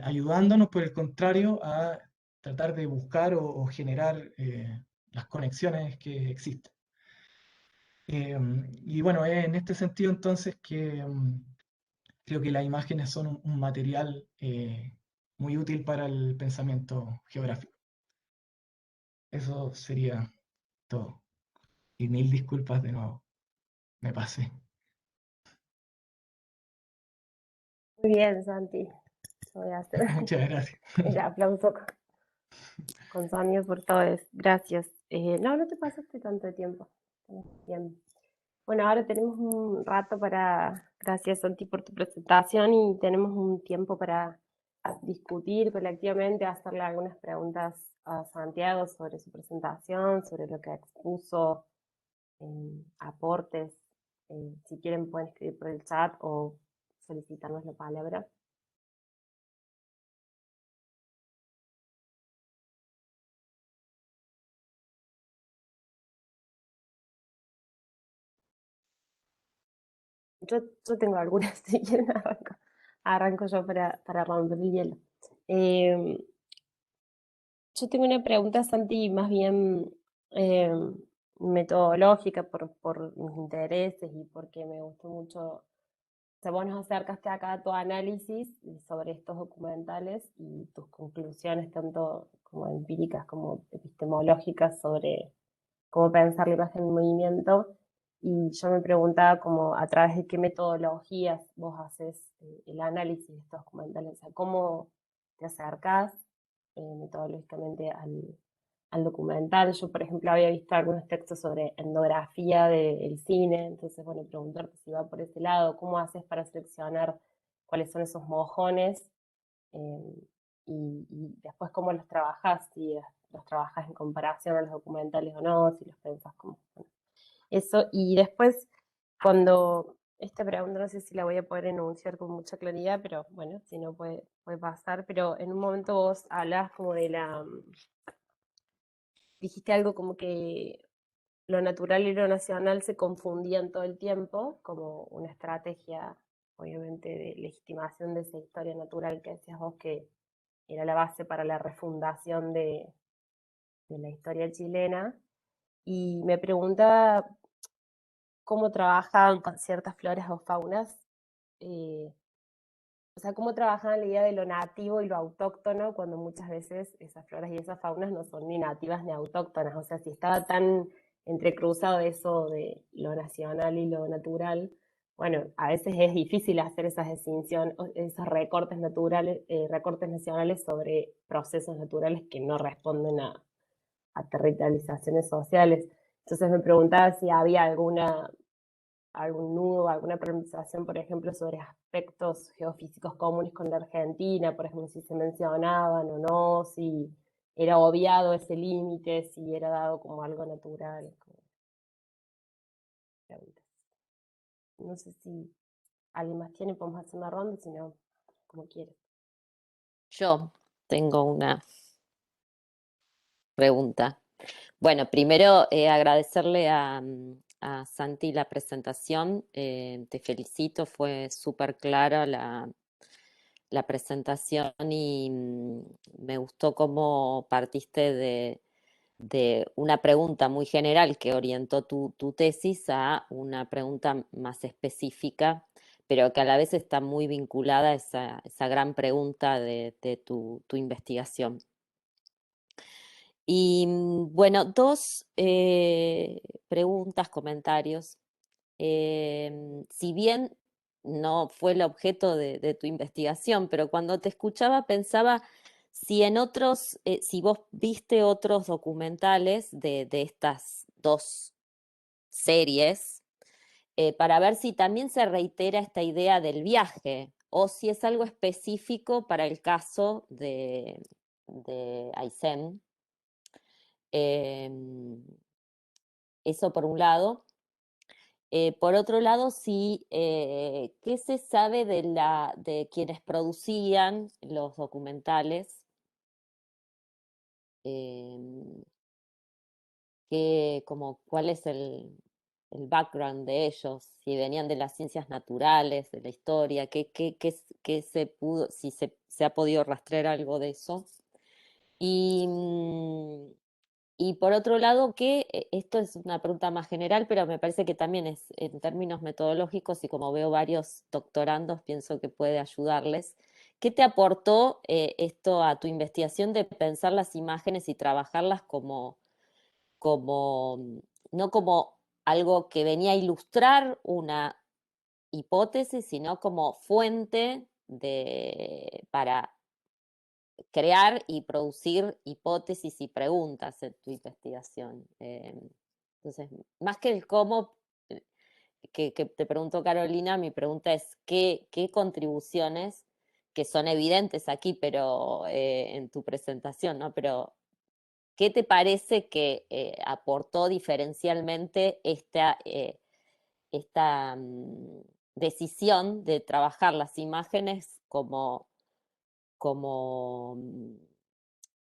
S2: ayudándonos por el contrario a tratar de buscar o generar las conexiones que existen. Y bueno, es en este sentido entonces que creo que las imágenes son un material muy útil para el pensamiento geográfico. Eso sería todo. Y mil disculpas de nuevo, me pasé.
S1: Muy bien, Santi. Voy a hacer
S2: Muchas gracias.
S1: el aplauso con sonido por todo eso. Gracias. No, no te pasaste tanto tiempo. Bien. Bueno, ahora tenemos un rato para, gracias Santi por tu presentación y tenemos un tiempo para discutir colectivamente, hacerle algunas preguntas a Santiago sobre su presentación, sobre lo que expuso, aportes. Si quieren pueden escribir por el chat o solicitarnos la palabra. Yo tengo algunas, si quieren arranco yo para romper el hielo. Eh, yo tengo una pregunta, Santi, más bien metodológica por mis intereses y porque me gustó mucho sea, vos nos acercaste acá a tu análisis sobre estos documentales y tus conclusiones, tanto como empíricas como epistemológicas, sobre cómo pensar la imagen en movimiento. Y yo me preguntaba como a través de qué metodologías vos haces el análisis de estos documentales, o sea, cómo te acercás metodológicamente al documental. Yo, por ejemplo, había visto algunos textos sobre etnografía del cine, entonces, bueno, preguntarte si va por ese lado, cómo haces para seleccionar cuáles son esos mojones y después cómo los trabajas, si los trabajas en comparación a los documentales o no, si los pensás como bueno, eso. Y después, cuando esta pregunta no sé si la voy a poder enunciar con mucha claridad, pero bueno, si no puede pasar, pero en un momento vos hablás como de dijiste algo como que lo natural y lo nacional se confundían todo el tiempo, como una estrategia, obviamente, de legitimación de esa historia natural que decías vos que era la base para la refundación de la historia chilena. Y me preguntaba cómo trabajaban con ciertas floras o faunas, eh, o sea, cómo trabajaban la idea de lo nativo y lo autóctono cuando muchas veces esas floras y esas faunas no son ni nativas ni autóctonas. O sea, si estaba tan entrecruzado eso de lo nacional y lo natural, bueno, a veces es difícil hacer esas distinciones, esos recortes naturales, recortes nacionales sobre procesos naturales que no responden a territorializaciones sociales. Entonces me preguntaba si había algún nudo, alguna pronunciación, por ejemplo, sobre aspectos geofísicos comunes con la Argentina, por ejemplo, si se mencionaban o no, si era obviado ese límite, si era dado como algo natural. No sé si alguien más tiene, podemos hacer una ronda, si no, como quieres.
S3: Yo tengo una pregunta. Bueno, primero agradecerle a Santi la presentación. Te felicito, fue súper clara la presentación y me gustó cómo partiste de una pregunta muy general que orientó tu tesis a una pregunta más específica, pero que a la vez está muy vinculada a esa gran pregunta de tu investigación. Y bueno, dos preguntas, comentarios. Si bien no fue el objeto de tu investigación, pero cuando te escuchaba pensaba si en otros, si vos viste otros documentales de estas dos series, para ver si también se reitera esta idea del viaje o si es algo específico para el caso de Aysén. Eso por un lado. Por otro lado, sí, ¿qué se sabe de quienes producían los documentales? ¿Cuál es el background de ellos? Si venían de las ciencias naturales, de la historia, ¿qué se pudo, si se ha podido rastrear algo de eso? Y y por otro lado, que esto es una pregunta más general, pero me parece que también es en términos metodológicos y como veo varios doctorandos, pienso que puede ayudarles. ¿Qué te aportó esto a tu investigación de pensar las imágenes y trabajarlas como, no como algo que venía a ilustrar una hipótesis, sino como fuente para crear y producir hipótesis y preguntas en tu investigación? Entonces, más que el cómo que te preguntó Carolina, mi pregunta es qué contribuciones que son evidentes aquí, pero en tu presentación, ¿no? Pero ¿qué te parece que aportó diferencialmente esta decisión de trabajar las imágenes como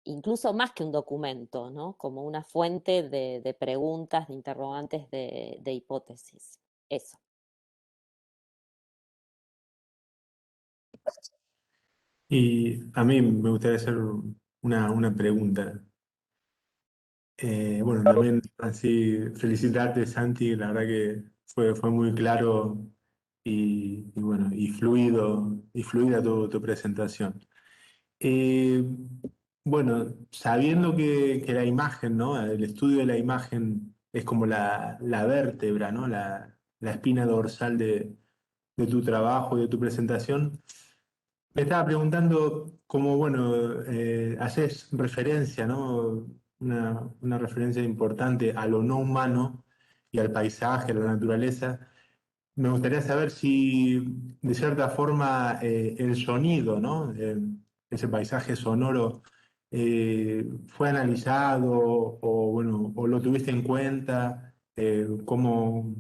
S3: incluso más que un documento, ¿no? Como una fuente de preguntas, de interrogantes, de hipótesis? Eso.
S4: Y a mí me gustaría hacer una pregunta. Bueno, también así felicitarte, Santi, la verdad que fue muy claro y bueno, y fluida tu presentación. Eh, bueno, sabiendo que la imagen, ¿no? El estudio de la imagen es como la vértebra, ¿no? La espina dorsal de tu trabajo y de tu presentación. Me estaba preguntando cómo, bueno, haces referencia, ¿no? Una referencia importante a lo no humano y al paisaje, a la naturaleza. Me gustaría saber si, de cierta forma, el sonido, ¿no? Ese paisaje sonoro, fue analizado o, bueno, o lo tuviste en cuenta, cómo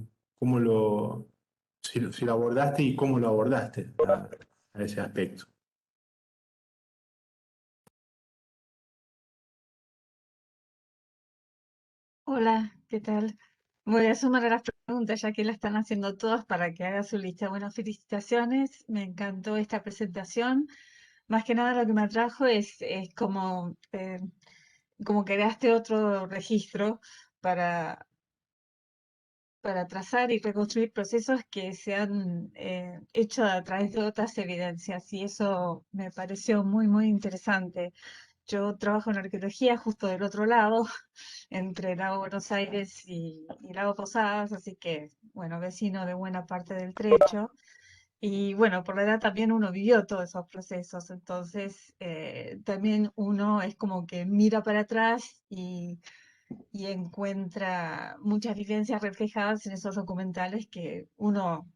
S4: si lo abordaste y cómo lo abordaste a ese aspecto.
S5: Hola, ¿qué tal? Voy a sumar a las preguntas ya que la están haciendo todas para que haga su lista. Bueno, felicitaciones, me encantó esta presentación. Más que nada lo que me atrajo es como creaste otro registro para, para trazar y reconstruir procesos que se han hecho a través de otras evidencias y eso me pareció muy, muy interesante. Yo trabajo en arqueología justo del otro lado, entre Lago Buenos Aires y Lago Posadas, así que, bueno, vecino de buena parte del trecho. Y bueno, por la edad también uno vivió todos esos procesos, entonces también uno es como que mira para atrás y encuentra muchas vivencias reflejadas en esos documentales que uno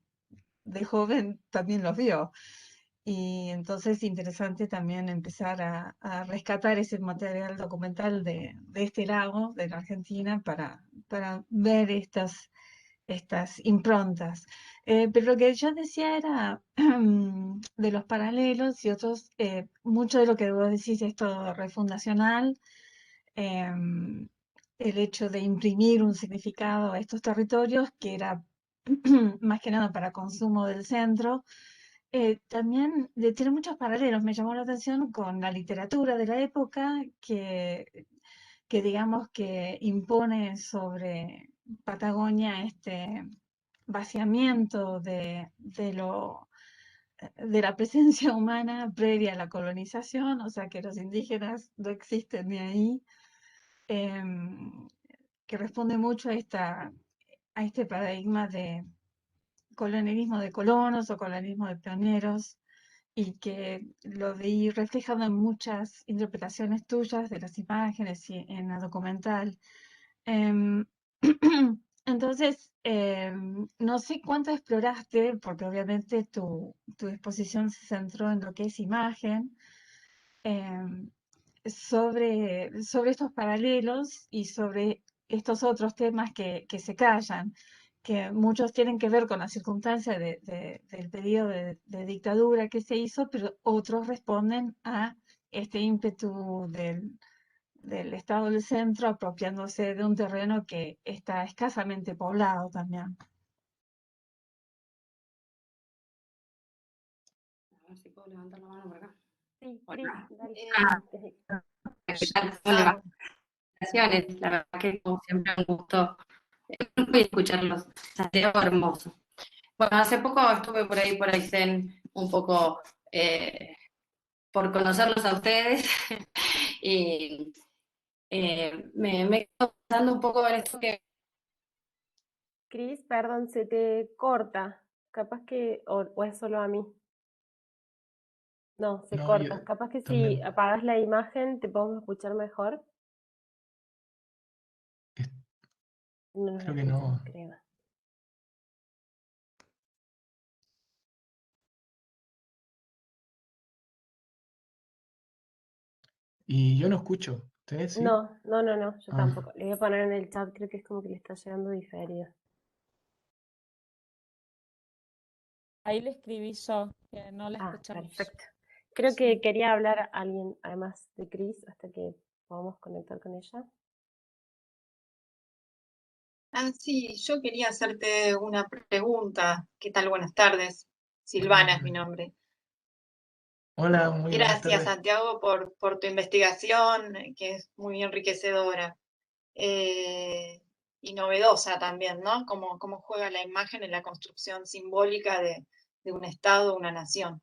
S5: de joven también los vio. Y entonces es interesante también empezar a rescatar ese material documental de este lago, de la Argentina, para ver estas improntas. Pero lo que yo decía era de los paralelos y otros, mucho de lo que vos decís, esto refundacional, em, el hecho de imprimir un significado a estos territorios, que era más que nada para consumo del centro, también tiene muchos paralelos. Me llamó la atención con la literatura de la época que digamos que impone sobre Patagonia este vaciamiento de la presencia humana previa a la colonización, o sea que los indígenas no existen ni ahí, em, que responde mucho a este paradigma de colonialismo de colonos o colonialismo de pioneros, y que lo vi reflejado en muchas interpretaciones tuyas de las imágenes y en la documental. Em, entonces, no sé cuánto exploraste, porque obviamente tu exposición se centró en lo que es imagen, em, sobre estos paralelos y sobre estos otros temas que se callan, que muchos tienen que ver con la circunstancia del periodo de dictadura que se hizo, pero otros responden a este ímpetu del Estado del Centro apropiándose de un terreno que está escasamente poblado también.
S6: A ver si puedo levantar la mano por acá.
S1: Sí, Cris,
S6: Hola.
S1: dale.
S6: ¿Qué tal? ¿Cómo le va? Felicitaciones, la verdad que como siempre un gusto escucharlos. Santiago hermoso. Bueno, hace poco estuve por Aysén un poco por conocerlos a ustedes y me quedo pensando un poco en esto que...
S1: Cris, perdón, se te corta. Capaz que, o es solo a mí. No, se
S2: No, yo
S1: corta. Capaz que si
S2: también.
S1: apagas la imagen te podemos escuchar mejor.
S2: es-
S1: No nos
S2: Creo que
S1: escuchas,
S2: no.
S1: creo.
S2: Y yo no escucho. ¿Ustedes sí?
S1: No, no, no, no, yo
S2: Ah,
S1: tampoco. Le voy a poner en el chat, creo que es como que le está llegando diferido.
S7: Ahí le escribí yo, que no la
S1: Ah,
S7: escuchamos.
S1: perfecto. Creo que
S7: Sí.
S1: quería hablar a alguien, además de Cris, hasta que podamos conectar con ella.
S8: Sí, yo quería hacerte una pregunta. ¿Qué tal? Buenas tardes. Silvana es mi nombre.
S2: hola, muy buenas
S8: Gracias,
S2: tardes.
S8: Santiago, por tu investigación, que es muy enriquecedora. Eh, y novedosa también, ¿no? Cómo juega la imagen en la construcción simbólica de un Estado, una nación.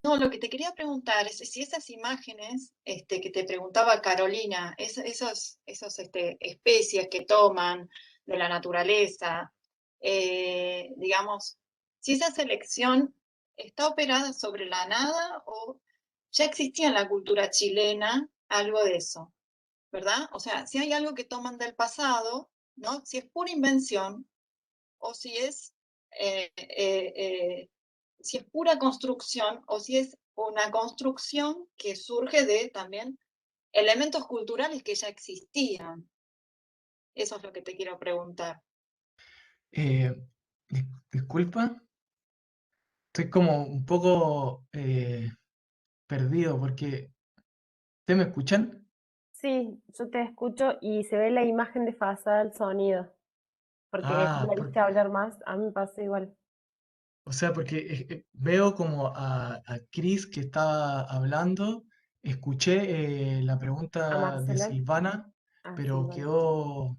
S8: No, lo que te quería preguntar es si esas imágenes que te preguntaba Carolina, esos especies que toman de la naturaleza, digamos, si esa selección está operada sobre la nada o ya existía en la cultura chilena algo de eso, ¿verdad? O sea, si hay algo que toman del pasado, ¿no? Si es pura invención o si es pura construcción o si es una construcción que surge de también elementos culturales que ya existían. Eso es lo que te quiero preguntar.
S2: Eh, disculpa, estoy como un poco perdido porque ¿ustedes me escuchan?
S1: Sí, yo te escucho y se ve la imagen desfasada del sonido, porque vos
S2: Ah,
S1: la viste hablar más, a mí me pasa igual.
S2: o sea, porque veo como a Chris que estaba hablando, escuché la
S1: A
S2: pregunta de
S1: Marcela,
S2: Silvana,
S1: ah,
S2: pero
S1: Silvana.
S2: quedó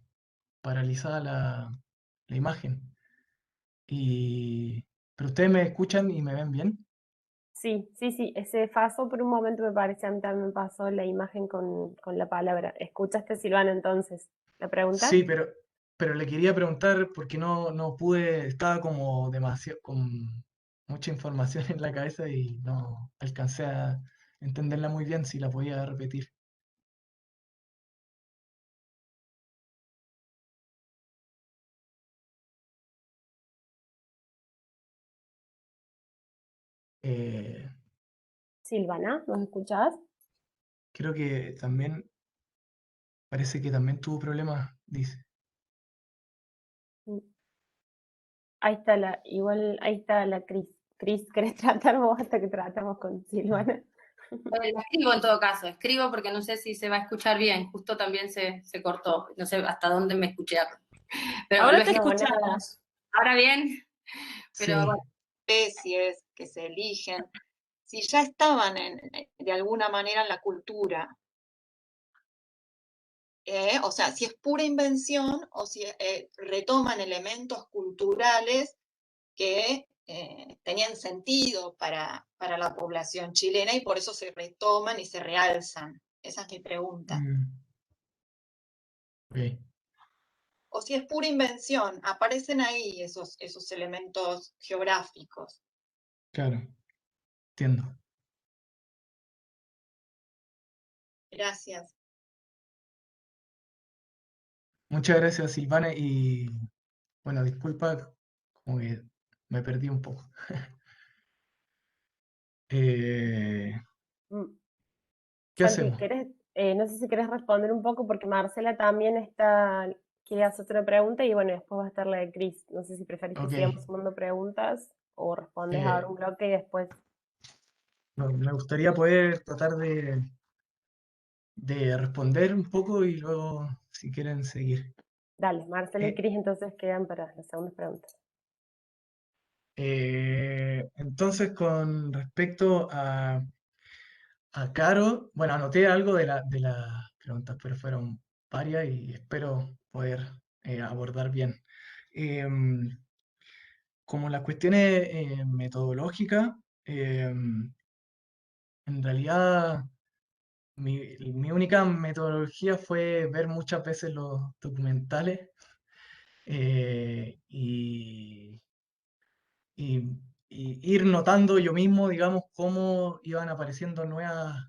S2: paralizada la imagen. Pero ustedes me escuchan y me ven bien.
S1: Sí, sí, sí, ese desfaso por un momento me parece, a mí también me pasó la imagen con la palabra. ¿Escuchaste, Silvana, entonces la pregunta?
S2: Sí, pero le quería preguntar porque no pude, estaba como demasiado, con mucha información en la cabeza y no alcancé a entenderla muy bien si la podía repetir. Eh,
S1: Silvana, ¿nos escuchás?
S2: creo que también, parece que también tuvo problemas, dice.
S1: Mm. Igual ahí está la Cris. Cris, ¿querés tratar vos hasta que tratamos con Silvana?
S6: La escribo en todo caso, escribo porque no sé si se va a escuchar bien, justo también se cortó, no sé hasta dónde me escuché, pero lo
S7: Ahora te
S1: No,
S6: escribo
S1: nada.
S7: escuchamos.
S6: ahora bien, pero
S2: Sí,
S6: bueno,
S8: Especies que se eligen, si ya estaban de alguna manera en la cultura. O sea, si es pura invención o si retoman elementos culturales que tenían sentido para la población chilena y por eso se retoman y se realzan. Esa es mi pregunta.
S2: ok,
S8: O si es pura invención, aparecen ahí esos elementos geográficos.
S2: claro, entiendo.
S8: Gracias.
S2: Muchas gracias, Silvana, y bueno, disculpa, como que me perdí un poco. Eh,
S1: Mm,
S2: ¿Qué
S1: Santi,
S2: hacemos?
S1: no sé si querés responder un poco porque Marcela también quiere hacer otra pregunta y bueno, después va a estar la de Cris. No sé si preferís que
S2: Ok,
S1: sigamos sumando preguntas o respondes ahora
S2: eh,
S1: un bloque y después.
S2: me gustaría poder tratar de responder un poco y luego, si quieren, seguir.
S1: Dale, Marcela y
S2: Eh,
S1: Cris entonces quedan para las segundas preguntas.
S2: entonces, con respecto a Caro, bueno, anoté algo de las preguntas, pero fueron varias y espero poder abordar bien. Em, como las cuestiones metodológicas, en realidad mi única metodología fue ver muchas veces los documentales y y, y ir notando yo mismo, digamos, cómo iban apareciendo nuevas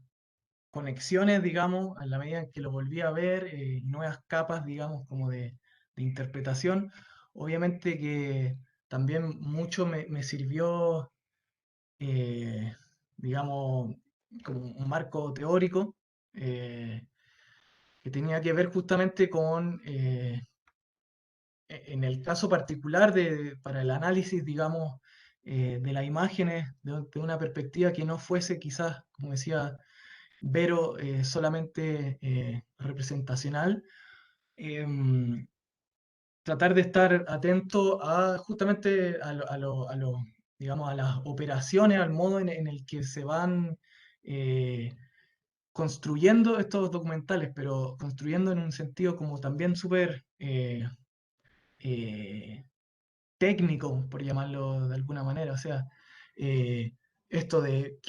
S2: conexiones, digamos, a la medida en que lo volví a ver, nuevas capas, digamos, como de interpretación. Obviamente que también mucho me sirvió, eh, digamos, como un marco teórico que tenía que ver justamente con en el caso particular para el análisis, digamos, de las imágenes de una perspectiva que no fuese quizás, como decía Vero, solamente representacional, em, tratar de estar atento a justamente digamos, a las operaciones, al modo en el que se van construyendo estos documentales, pero construyendo en un sentido como también súper eh, técnico, por llamarlo de alguna manera. O sea, eh, esto de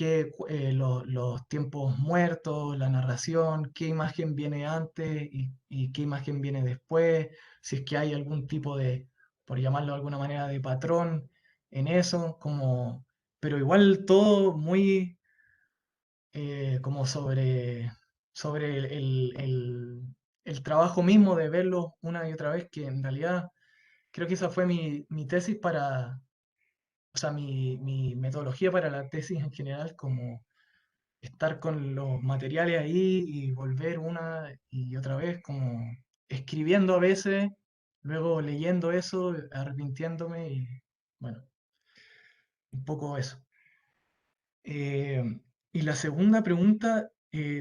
S2: los tiempos muertos, la narración, qué imagen viene antes y qué imagen viene después, si es que hay algún tipo de, por llamarlo de alguna manera, de patrón en eso, como, pero igual todo muy como sobre el trabajo mismo de verlo una y otra vez, que en realidad creo que esa fue mi tesis para, o sea, mi metodología para la tesis en general, como estar con los materiales ahí y volver una y otra vez, como escribiendo a veces, luego leyendo eso, arrepintiéndome y bueno, un poco eso. Eh, y la segunda pregunta,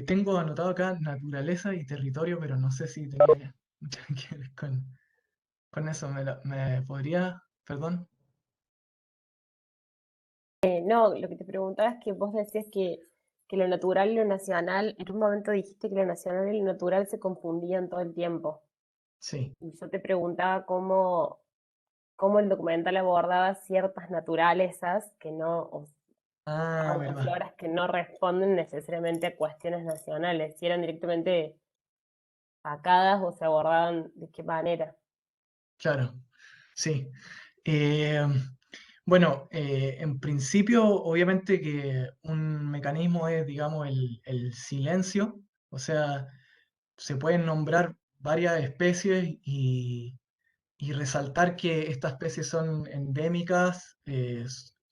S2: tengo anotado acá naturaleza y territorio, pero no sé si tenía mucho que ver con eso. ¿Me podría, perdón?
S1: No, lo que te preguntaba es que vos decías que lo natural y lo nacional, en un momento dijiste que lo nacional y lo natural se confundían todo el tiempo.
S2: Sí.
S1: Y yo te preguntaba cómo el documental abordaba ciertas naturalezas que no, o
S2: Ah,
S1: faunas,
S2: verdad.
S1: floras que no responden necesariamente a cuestiones nacionales, si eran directamente sacadas o se abordaban de qué manera.
S2: Claro, sí. Eh, bueno, en principio, obviamente que un mecanismo es, digamos, el silencio, o sea, se pueden nombrar varias especies y resaltar que estas especies son endémicas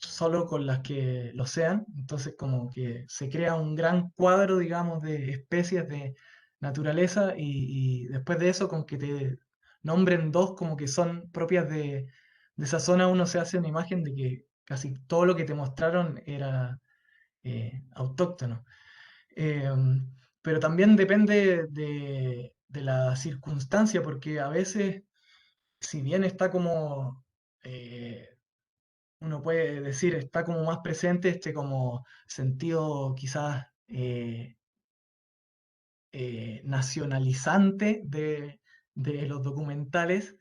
S2: solo con las que lo sean. Entonces como que se crea un gran cuadro, digamos, de especies de naturaleza y después de eso con que te nombren dos como que son propias de esa zona, uno se hace una imagen de que casi todo lo que te mostraron era autóctono. Pero también depende de la circunstancia, porque a veces si bien está como, uno puede decir, está como más presente este como sentido quizás nacionalizante de los documentales,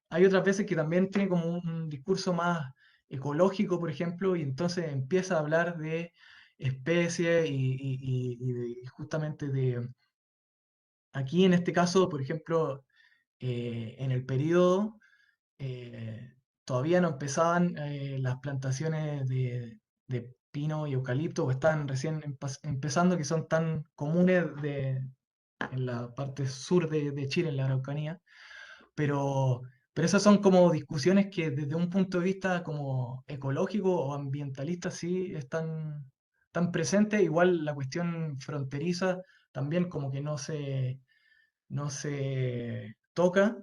S2: hay otras veces que también tiene como un discurso más ecológico, por ejemplo, y entonces empieza a hablar de especies y justamente de, aquí en este caso, por ejemplo, en el periodo eh, todavía no empezaban las plantaciones de pino y eucalipto, o están recién empezando, que son tan comunes en la parte sur de Chile, en la Araucanía, pero, pero esas son como discusiones que desde un punto de vista como ecológico o ambientalista sí están presentes, igual la cuestión fronteriza también como que no se toca.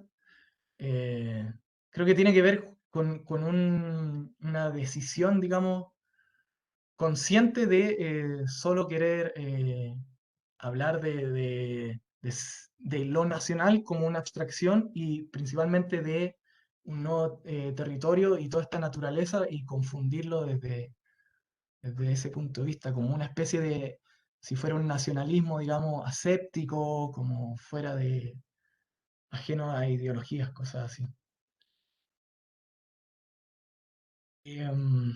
S2: eh, Creo que tiene que ver con una decisión, digamos, consciente de solo querer hablar de lo nacional como una abstracción y principalmente de un nuevo territorio y toda esta naturaleza y confundirlo desde ese punto de vista, como una especie de, si fuera un nacionalismo, digamos, aséptico, como fuera de ajeno a ideologías, cosas así. Em,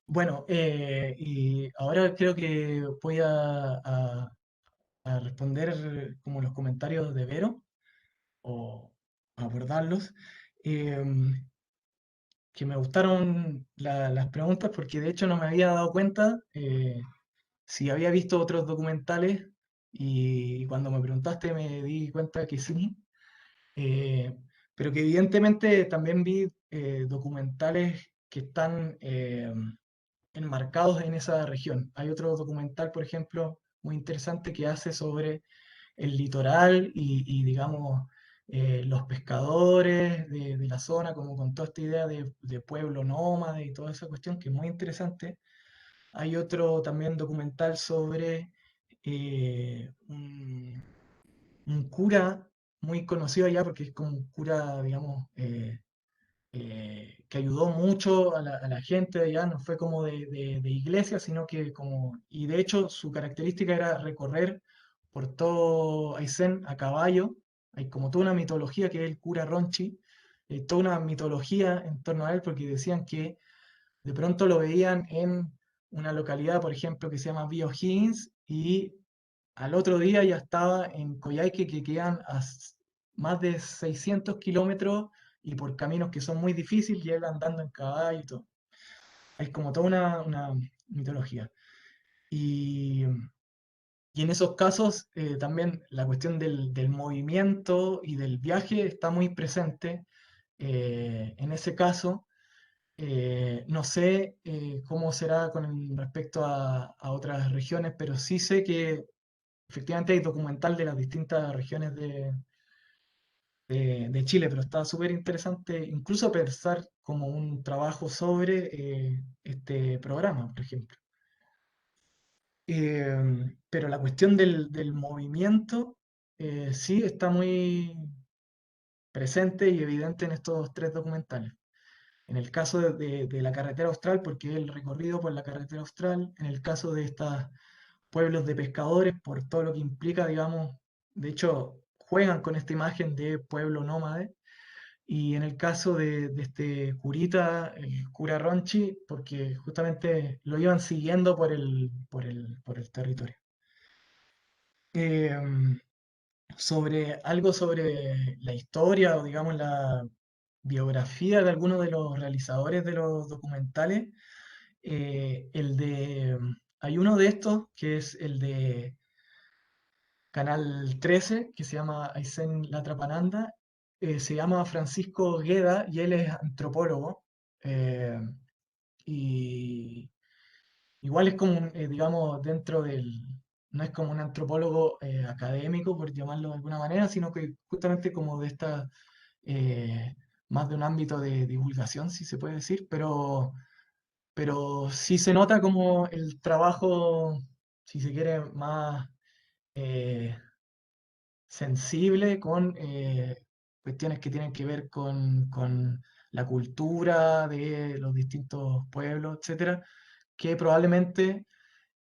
S2: bueno, y ahora creo que voy a responder como los comentarios de Vero o abordarlos. Em, que me gustaron las preguntas porque de hecho no me había dado cuenta si había visto otros documentales y cuando me preguntaste me di cuenta que sí. Eh, pero que evidentemente también vi documentales que están enmarcados en esa región. Hay otro documental, por ejemplo, muy interesante que hace sobre el litoral digamos, los pescadores de la zona, como con toda esta idea de pueblo nómade y toda esa cuestión, que es muy interesante. Hay otro también documental sobre un cura muy conocido allá, porque es como un cura, digamos, que ayudó mucho a la gente de allá, no fue como de iglesia, sino que como, y de hecho su característica era recorrer por todo Aysén a caballo, hay como toda una mitología que es el cura Ronchi, toda una mitología en torno a él, porque decían que de pronto lo veían en una localidad, por ejemplo, que se llama Vía O'Higgins, y al otro día ya estaba en Coyhaique, que quedan más de 600 kilómetros y por caminos que son muy difíciles, y él andando en caballo y todo. Es como toda una mitología. Y en esos casos también la cuestión del movimiento y del viaje está muy presente. En ese caso, no sé cómo será con respecto a otras regiones, pero sí sé que efectivamente hay documental de las distintas regiones de Chile, pero está súper interesante incluso pensar como un trabajo sobre este programa, por ejemplo. Pero la cuestión del movimiento sí está muy presente y evidente en estos tres documentales. En el caso de la carretera austral, porque es el recorrido por la carretera austral, en el caso de estos pueblos de pescadores, por todo lo que implica, digamos, de hecho, juegan con esta imagen de pueblo nómade, y en el caso de este curita, el cura Ronchi, porque justamente lo iban siguiendo por el territorio. Eh, sobre la historia o digamos la biografía de algunos de los realizadores de los documentales, hay uno de estos que es el de Canal 13, que se llama Aysén La Trapananda, se llama Francisco Gueda y él es antropólogo. eh, y igual es como, digamos, no es como un antropólogo académico, por llamarlo de alguna manera, sino que justamente como de esta, eh, más de un ámbito de divulgación, si se puede decir, pero sí se nota como el trabajo, si se quiere, más eh, sensible con cuestiones que tienen que ver con la cultura de los distintos pueblos, etcétera, que probablemente,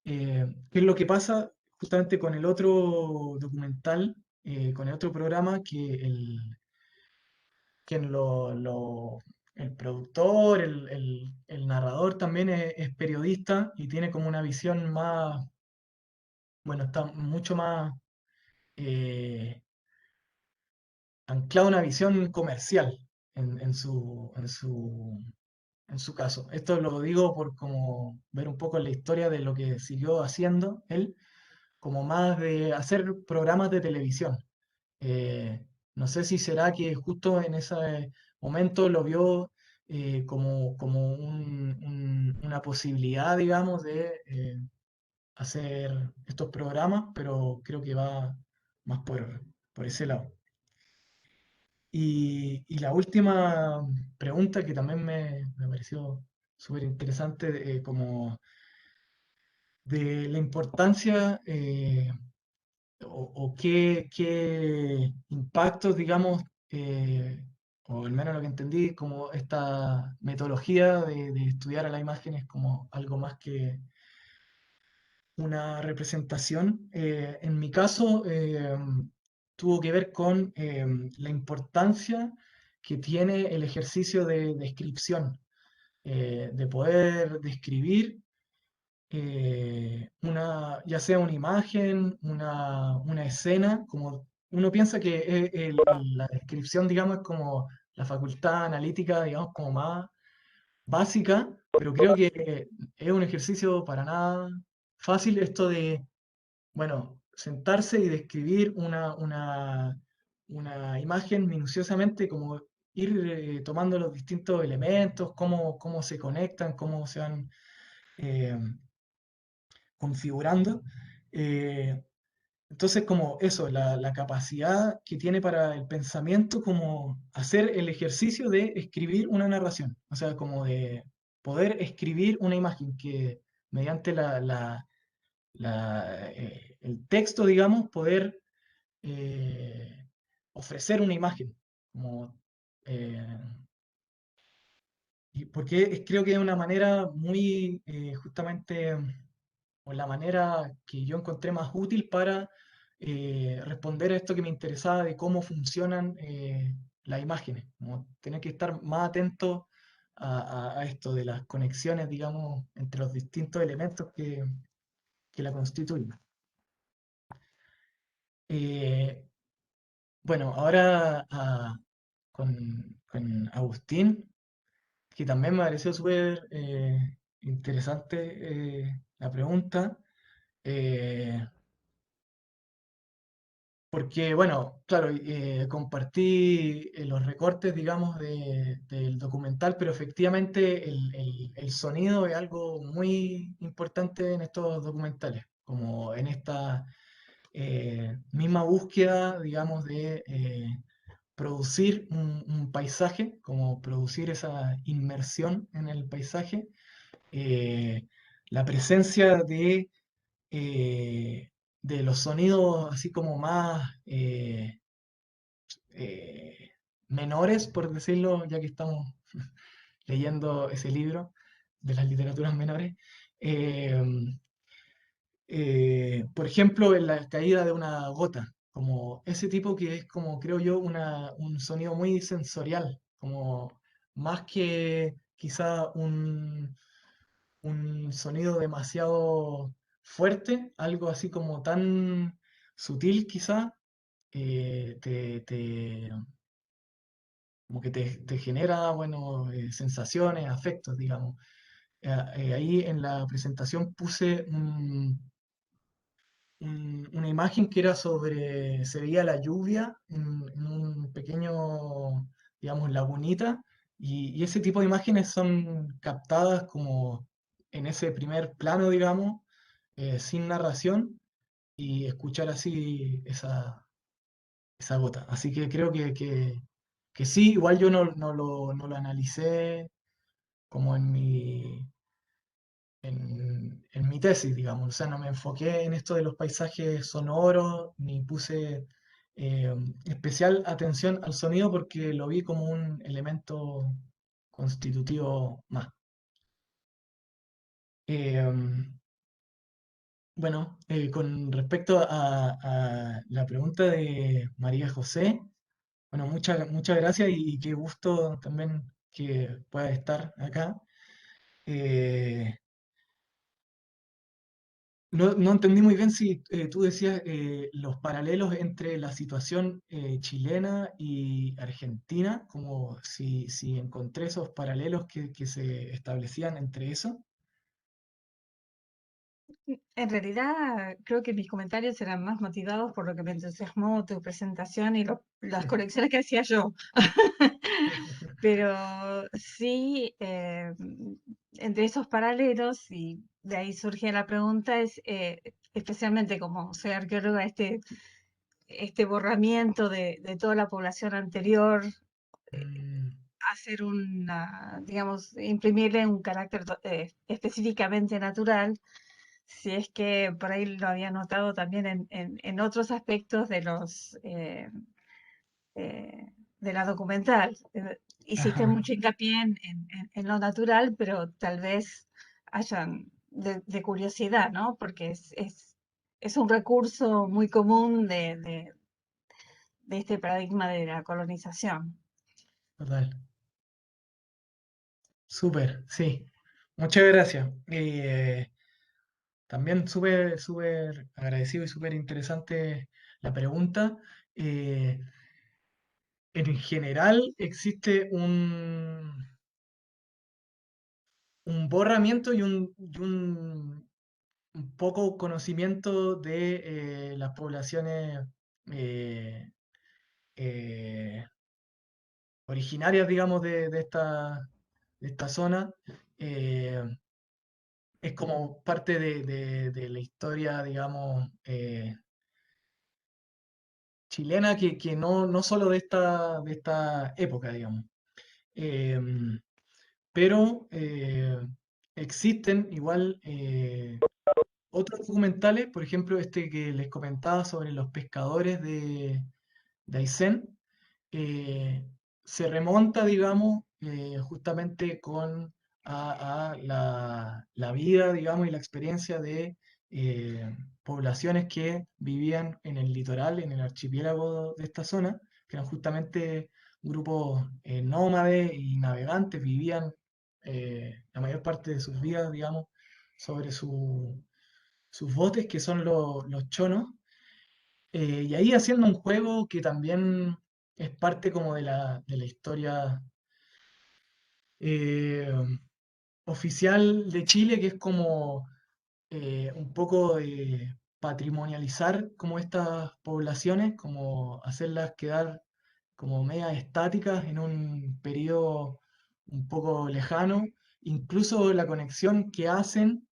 S2: ¿qué es lo que pasa justamente con el otro documental, con el otro programa, el productor, el narrador también es periodista y tiene como una visión más, bueno, está mucho más anclado a una visión comercial en su caso. Esto lo digo por como ver un poco la historia de lo que siguió haciendo él, como más de hacer programas de televisión. Eh, no sé si será que justo en ese momento lo vio como una posibilidad, digamos, de hacer estos programas, pero creo que va más por ese lado. Y la última pregunta que también me pareció súper interesante, como de la importancia o qué impactos, digamos, o al menos lo que entendí, como esta metodología de estudiar a la imagen es como algo más que una representación. En mi caso, tuvo que ver con la importancia que tiene el ejercicio de descripción, de poder describir ya sea una imagen, una escena, como uno piensa que la descripción, digamos, es como la facultad analítica, digamos, como más básica, pero creo que es un ejercicio para nada fácil esto de, bueno, sentarse y describir una imagen minuciosamente, como ir tomando los distintos elementos, cómo se conectan, cómo se van eh, configurando. Eh, entonces, como eso, la capacidad que tiene para el pensamiento, como hacer el ejercicio de escribir una narración, o sea, como de poder escribir una imagen que mediante el texto, digamos, poder ofrecer una imagen, como, eh, Y porque creo que es una manera muy, justamente, o la manera que yo encontré más útil para responder a esto que me interesaba de cómo funcionan las imágenes, como tener que estar más atento a esto de las conexiones, digamos, entre los distintos elementos que la constituyen. Eh, bueno, ahora con Agustín, que también me pareció súper interesante la pregunta. eh, Porque, bueno, claro, compartí los recortes, digamos, del documental, pero efectivamente el sonido es algo muy importante en estos documentales, como en esta misma búsqueda, digamos, de producir un paisaje, como producir esa inmersión en el paisaje, eh, la presencia eh, de los sonidos así como más eh, menores, por decirlo, ya que estamos leyendo ese libro de las literaturas menores. eh, por ejemplo, en la caída de una gota, como ese tipo que es como, creo yo, un sonido muy sensorial, como más que quizá un sonido demasiado fuerte, algo así como tan sutil quizá, como que te genera, bueno, sensaciones, afectos, digamos. Ahí en la presentación puse una imagen que era sobre, se veía la lluvia en un pequeño, digamos, lagunita, y ese tipo de imágenes son captadas como en ese primer plano, digamos, sin narración, y escuchar así esa gota. Así que creo que sí, igual yo no lo analicé como en mi tesis, digamos. O sea, no me enfoqué en esto de los paisajes sonoros, ni puse eh, especial atención al sonido porque lo vi como un elemento constitutivo más. Eh, bueno, con respecto a la pregunta de María José, bueno, muchas gracias y qué gusto también que pueda estar acá. Eh, no entendí muy bien si tú decías los paralelos entre la situación chilena y argentina, como si encontré esos paralelos que se establecían entre eso.
S5: En realidad, creo que mis comentarios eran más motivados por lo que me entusiasmó tu presentación y las conexiones que hacía yo. Pero sí, entre esos paralelos, y de ahí surge la pregunta, es especialmente como soy arqueóloga, este borramiento de toda la población anterior,
S2: Mm,
S5: hacer digamos, imprimirle un carácter específicamente natural, si es que por ahí lo había notado también en otros aspectos de la documental. Hiciste
S2: ajá,
S5: mucho hincapié en lo natural, pero tal vez hayan de curiosidad, ¿no? Porque es un recurso muy común de este paradigma de la colonización.
S2: total. Súper, sí. Muchas gracias. También súper agradecido y súper interesante la pregunta. Eh, en general existe un borramiento un poco conocimiento de las poblaciones eh, eh, originarias, digamos, de esta zona. Eh, es como parte de la historia, digamos, chilena, que no solo de esta época, digamos. Em, pero existen igual otros documentales, por ejemplo, este que les comentaba sobre los pescadores de Aysén, eh, se remonta, digamos, justamente a la vida, digamos, y la experiencia de poblaciones que vivían en el litoral, en el archipiélago de esta zona, que eran justamente grupos nómades y navegantes, vivían la mayor parte de sus vidas, digamos, sobre sus botes, que son los chonos, y ahí haciendo un juego que también es parte como de la historia eh, oficial de Chile, que es como un poco de patrimonializar como estas poblaciones, como hacerlas quedar como media estáticas en un periodo un poco lejano, incluso la conexión que hacen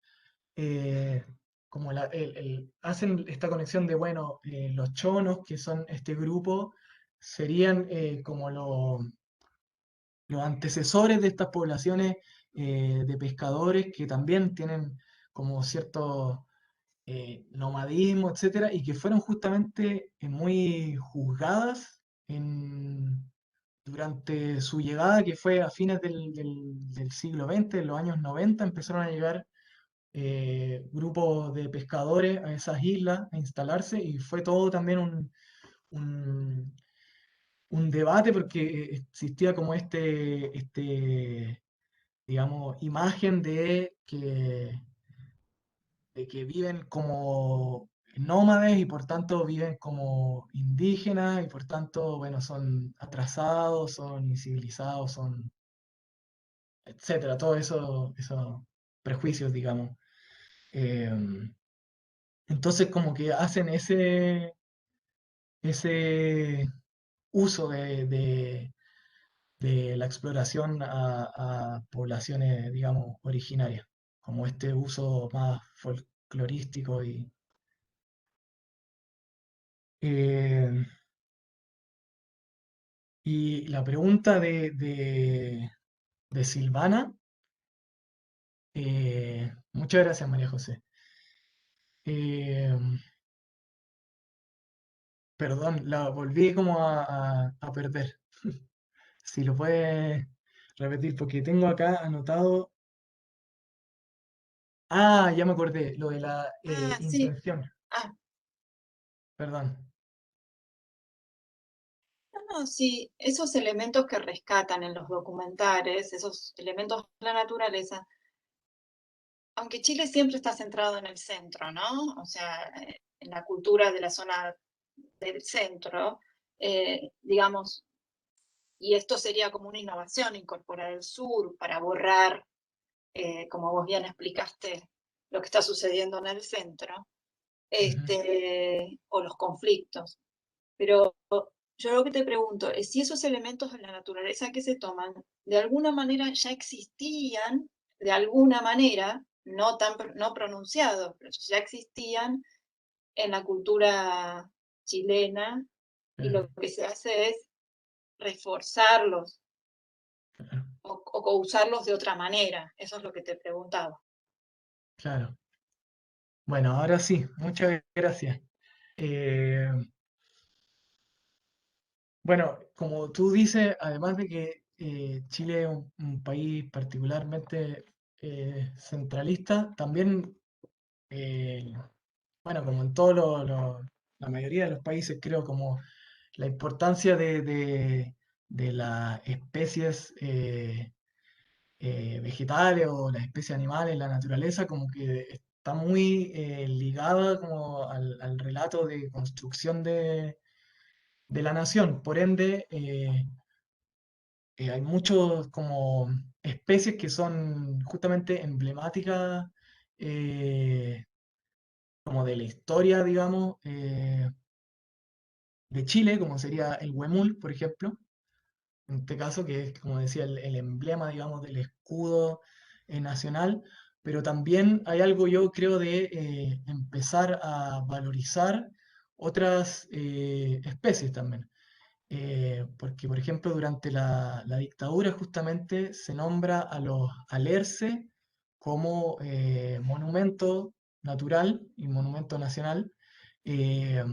S2: eh, como hacen esta conexión de, bueno, los chonos, que son este grupo, serían como los antecesores de estas poblaciones de pescadores que también tienen como cierto nomadismo, etcétera, y que fueron justamente muy juzgadas durante su llegada, que fue a fines del siglo XX, en los años 90, empezaron a llegar grupos de pescadores a esas islas a instalarse y fue todo también un, un debate porque existía como digamos, imagen de que viven como nómades y por tanto viven como indígenas y por tanto, bueno, son atrasados, son incivilizados, son, etcétera, todos esos prejuicios, digamos. Em, Entonces como que hacen ese uso de la exploración a poblaciones, digamos, originarias, como este uso más folclorístico eh, y la pregunta de Silvana, muchas gracias María José. Eh, Perdón, la volví como a perder. Si lo puedes repetir, porque tengo acá anotado. Ah, ya me acordé, lo de la
S8: Sí.
S2: intención.
S8: Ah,
S2: Perdón.
S8: no, sí, esos elementos que rescatan en los documentales, esos elementos de la naturaleza, aunque Chile siempre está centrado en el centro, ¿no? O sea, en la cultura de la zona del centro, digamos, y esto sería como una innovación, incorporar el sur para borrar, como vos bien explicaste, lo que está sucediendo en el centro, o los conflictos. Pero yo lo que te pregunto es si esos elementos de la naturaleza que se toman, de alguna manera ya existían, de alguna manera, no pronunciados, pero ya existían en la cultura chilena, y
S2: Claro,
S8: lo que se hace es reforzarlos
S2: claro,
S8: o usarlos de otra manera. Eso es lo que te preguntaba.
S2: claro. Bueno, ahora sí, muchas gracias. Eh, bueno, como tú dices, además de que Chile es un país particularmente centralista, también, eh, bueno, como en la mayoría de los países, creo, como la importancia de las especies vegetales o las especies animales en la naturaleza, como que está muy ligada como al relato de construcción de la nación. Por ende, hay muchos como especies que son justamente emblemáticas eh, como de la historia, digamos, de Chile, como sería el huemul, por ejemplo, en este caso, que es, como decía, el emblema, digamos, del escudo nacional, pero también hay algo, yo creo, de empezar a valorizar otras especies también. Porque, por ejemplo, durante la dictadura justamente se nombra a los alerces como monumento natural y monumento nacional. eh,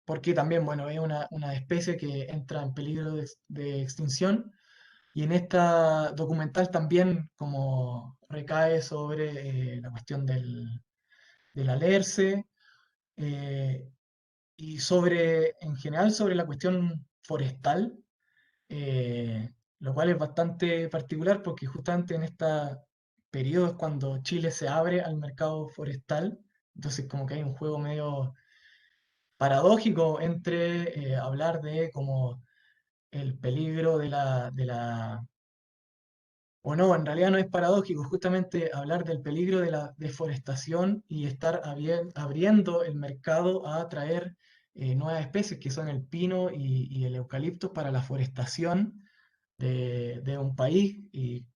S2: porque también, bueno, es una especie que entra en peligro de extinción. Y en esta documental también como recae sobre la cuestión del alerce, eh, y sobre, en general, sobre la cuestión forestal, lo cual es bastante particular porque justamente en este periodo es cuando Chile se abre al mercado forestal, entonces como que hay un juego medio paradójico entre hablar de como el peligro o no, en realidad no es paradójico, justamente hablar del peligro de la deforestación y estar abriendo el mercado a atraer nuevas especies que son el pino y el eucalipto para la forestación de un país,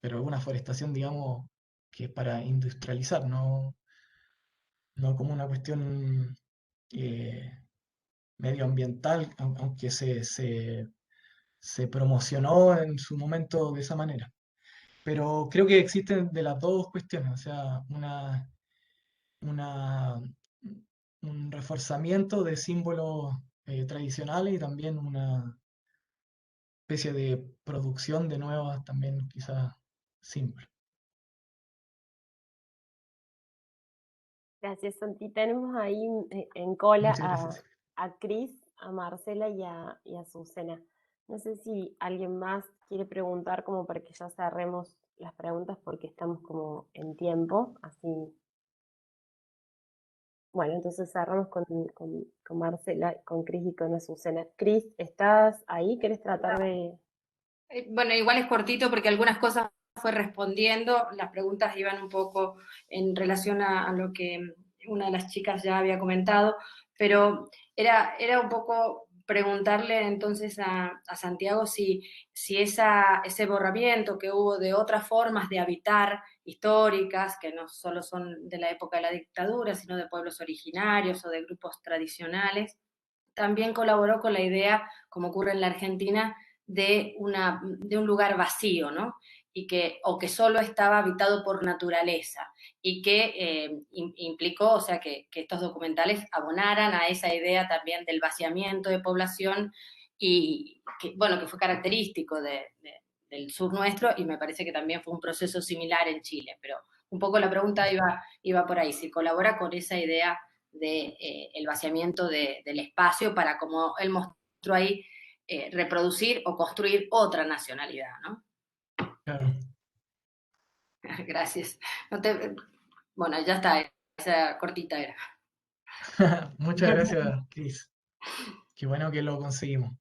S2: pero una forestación, digamos, que es para industrializar, no como una cuestión eh, medioambiental, aunque se promocionó en su momento de esa manera. Pero creo que existen de las dos cuestiones, o sea, una, un reforzamiento de símbolos tradicionales y también una especie de producción de nuevas, también quizás simples.
S1: Gracias, Santi. Tenemos ahí en cola
S2: Muchas gracias.
S1: a Cris, a Marcela y a Azucena. No sé si alguien más quiere preguntar como para que ya cerremos las preguntas porque estamos como en tiempo, así. Bueno, entonces cerramos con Marcela, con Cris y con Azucena. Cris, ¿estás ahí? ¿Querés tratar de...?
S6: Bueno, igual es cortito porque algunas cosas fue respondiendo, las preguntas iban un poco en relación a lo que una de las chicas ya había comentado, pero era un poco preguntarle entonces a Santiago si ese borramiento que hubo de otras formas de habitar históricas, que no solo son de la época de la dictadura, sino de pueblos originarios o de grupos tradicionales, también colaboró con la idea, como ocurre en la Argentina, de un lugar vacío, ¿no? O que solo estaba habitado por naturaleza, y que implicó, o sea, que estos documentales abonaran a esa idea también del vaciamiento de población, y que, bueno, que fue característico del sur nuestro, y me parece que también fue un proceso similar en Chile, pero un poco la pregunta iba por ahí, si colabora con esa idea de el vaciamiento del espacio para, como él mostró ahí, reproducir o construir otra nacionalidad, ¿no?
S2: Claro.
S6: Gracias. Bueno, ya está, esa cortita era.
S2: Muchas gracias, Cris. Qué bueno que lo conseguimos.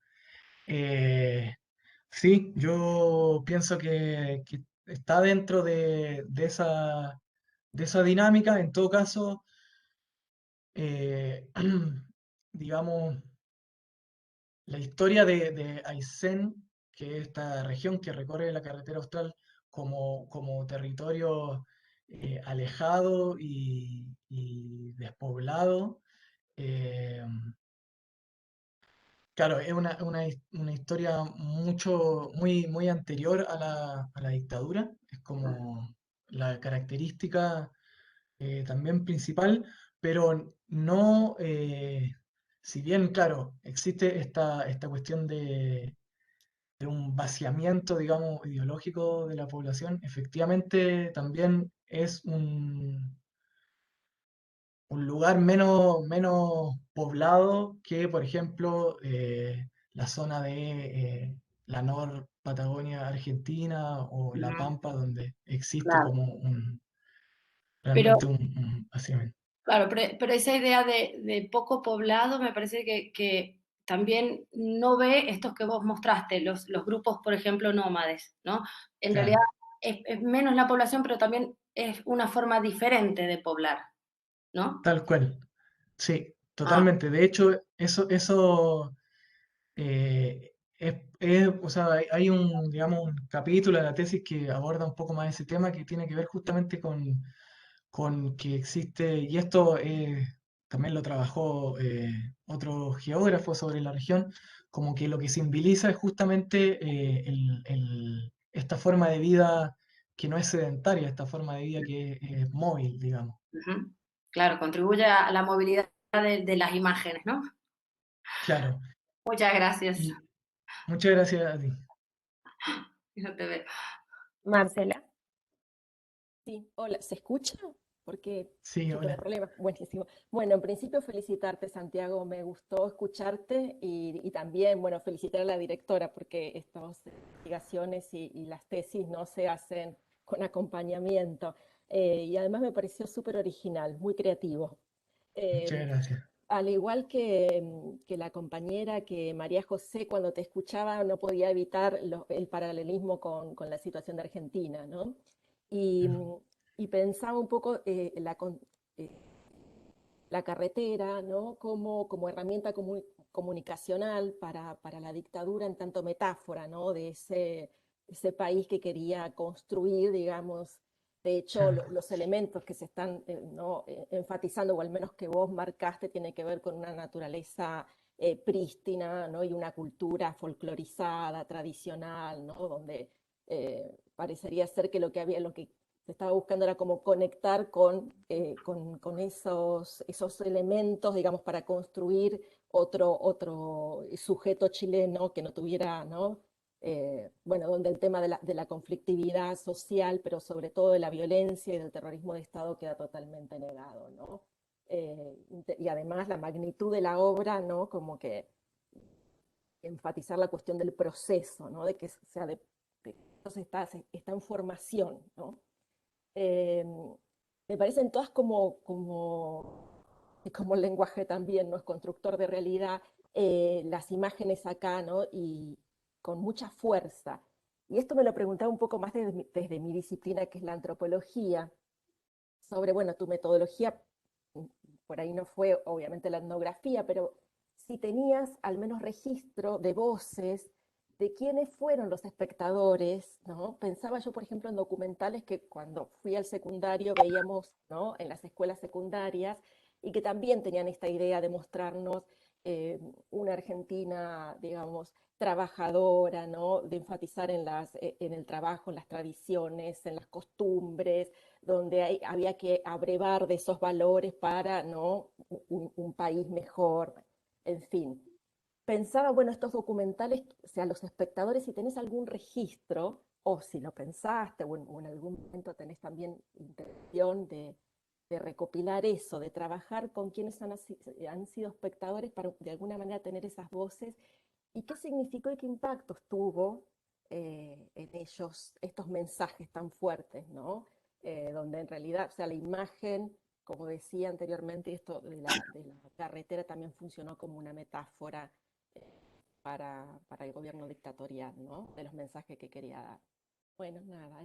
S2: Sí, yo pienso que está dentro de esa dinámica. En todo caso, digamos, la historia de Aysén, que es esta región que recorre la carretera austral como territorio alejado y despoblado, eh, claro, es una historia muy anterior a la dictadura, es como la característica también principal, pero no, si bien, claro, existe esta cuestión de un vaciamiento, digamos, ideológico de la población, efectivamente también es un lugar menos poblado que, por ejemplo, la zona de la Nor Patagonia Argentina o La Pampa, donde existe
S6: Claro.
S2: como
S6: Pero,
S2: realmente un vaciamiento.
S6: claro, pero esa idea de poco poblado me parece que también no ve estos que vos mostraste, los grupos, por ejemplo, nómades, ¿no? En realidad
S2: Claro,
S6: es menos la población, pero también es una forma diferente de poblar, ¿no?
S2: tal cual. Sí,
S6: Ah,
S2: totalmente. De hecho, eso o sea, hay digamos, un capítulo de la tesis que aborda un poco más ese tema que tiene que ver justamente con que existe, y esto también lo trabajó otro geógrafo sobre la región, como que lo que simboliza es justamente esta forma de vida que no es sedentaria, esta forma de vida que es móvil, digamos.
S6: ujú. Claro, contribuye a la movilidad de las imágenes, ¿no?
S2: Claro,
S6: Muchas gracias.
S2: y muchas gracias a ti.
S6: No te veo.
S1: Marcela.
S9: Sí, hola, ¿se escucha? Porque
S2: Sí,
S9: estoy con el
S2: hola.
S9: problema. Buenísimo. Bueno, en principio felicitarte, Santiago, me gustó escucharte y también, bueno, felicitar a la directora porque estas investigaciones y las tesis no se hacen con acompañamiento. Y además me pareció súper original, muy creativo.
S2: Muchas
S9: Eh,
S2: gracias.
S9: Al igual que la compañera, que María José, cuando te escuchaba no podía evitar el paralelismo con la situación de Argentina, ¿no? Y,
S2: Claro,
S9: y pensaba un poco eh, la carretera, ¿no? Como herramienta comunicacional para la dictadura, en tanto metáfora, ¿no? De ese país que quería construir, digamos. De hecho,
S2: claro,
S9: los elementos que se están, ¿no? Enfatizando, o al menos que vos marcaste, tiene que ver con una naturaleza prístina, ¿no? Y una cultura folclorizada, tradicional, ¿no? Donde parecería ser que lo que se estaba buscando era como conectar con esos elementos, digamos, para construir otro sujeto chileno que no tuviera, ¿no? Bueno, donde el tema de la conflictividad social, pero sobre todo de la violencia y del terrorismo de Estado queda totalmente negado, ¿no? Y además la magnitud de la obra, ¿no? Como que enfatizar la cuestión del proceso, ¿no? De que sea entonces está en formación, ¿no? Eh, Me parecen todas como lenguaje también, ¿no? Es constructor de realidad, las imágenes acá, ¿no? Y con mucha fuerza. Y esto me lo preguntaba un poco más desde mi disciplina, que es la antropología, sobre, bueno, tu metodología, mm, por ahí no fue obviamente la etnografía, pero si tenías al menos registro de voces, de quiénes fueron los espectadores, ¿no? Pensaba yo, por ejemplo, en documentales que cuando fui al secundario veíamos, ¿no? En las escuelas secundarias y que también tenían esta idea de mostrarnos una Argentina, digamos, trabajadora, ¿no? De enfatizar en el trabajo, en las tradiciones, en las costumbres, donde había que abrevar de esos valores para, ¿no? Un país mejor, en fin. Pensaba, bueno, estos documentales, o sea, los espectadores, si tenés algún registro, o si lo pensaste, o en algún momento tenés también intención de recopilar eso, de trabajar con quienes han sido espectadores para de alguna manera tener esas voces, y qué significó y qué impactos tuvo en ellos estos mensajes tan fuertes, ¿no? Donde en realidad, o sea, la imagen, como decía anteriormente, esto de la carretera también funcionó como una metáfora para el gobierno dictatorial, ¿no? De los mensajes que quería dar. Bueno, nada.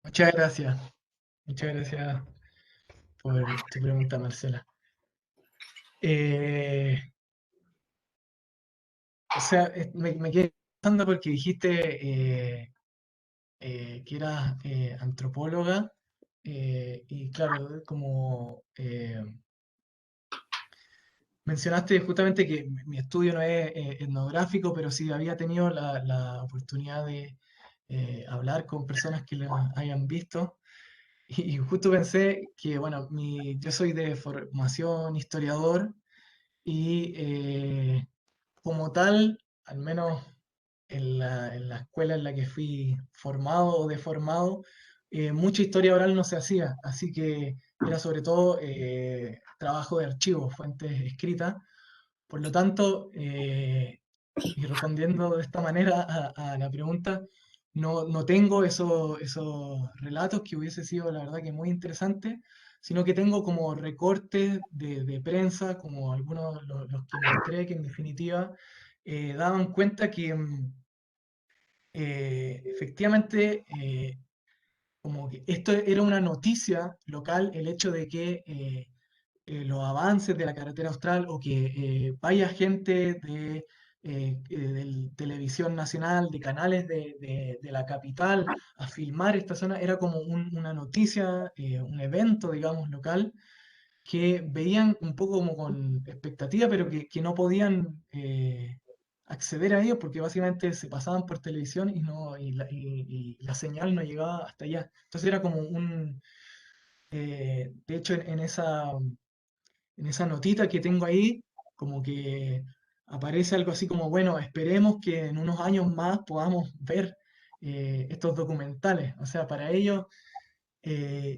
S2: muchas gracias. Muchas gracias por tu pregunta, Marcela. Eh, o sea, me quedé pensando porque dijiste que eras antropóloga y claro, como mencionaste justamente que mi estudio no es etnográfico, pero sí había tenido la oportunidad de hablar con personas que lo hayan visto. Y justo pensé que, bueno, yo soy de formación historiador y como tal, al menos en la escuela en la que fui formado o deformado, mucha historia oral no se hacía, así que era sobre todo trabajo de archivo, fuentes escritas. Por lo tanto, y respondiendo de esta manera a la pregunta, no tengo esos relatos que hubiese sido la verdad que muy interesante, sino que tengo como recortes de prensa, como algunos los que mostré, que en definitiva daban cuenta que efectivamente como que esto era una noticia local, el hecho de que los avances de la carretera austral o que vaya gente de televisión nacional, de canales de la capital a filmar esta zona, era como una noticia, un evento, digamos, local, que veían un poco como con expectativa, pero que no podían acceder a ellos porque básicamente se pasaban por televisión y la señal no llegaba hasta allá. Entonces era como de hecho, en esa en esa notita que tengo ahí, como que aparece algo así como, bueno, esperemos que en unos años más podamos ver estos documentales. O sea, para ellos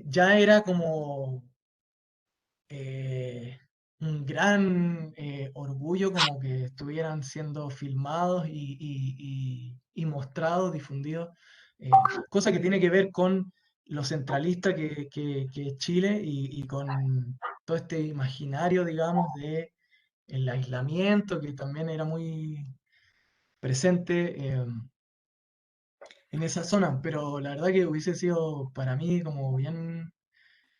S2: ya era como eh, un gran orgullo como que estuvieran siendo filmados y mostrados, difundidos, cosa que tiene que ver con lo centralista que es Chile y con todo este imaginario, digamos, de el aislamiento que también era muy presente en esa zona, pero la verdad que hubiese sido para mí como bien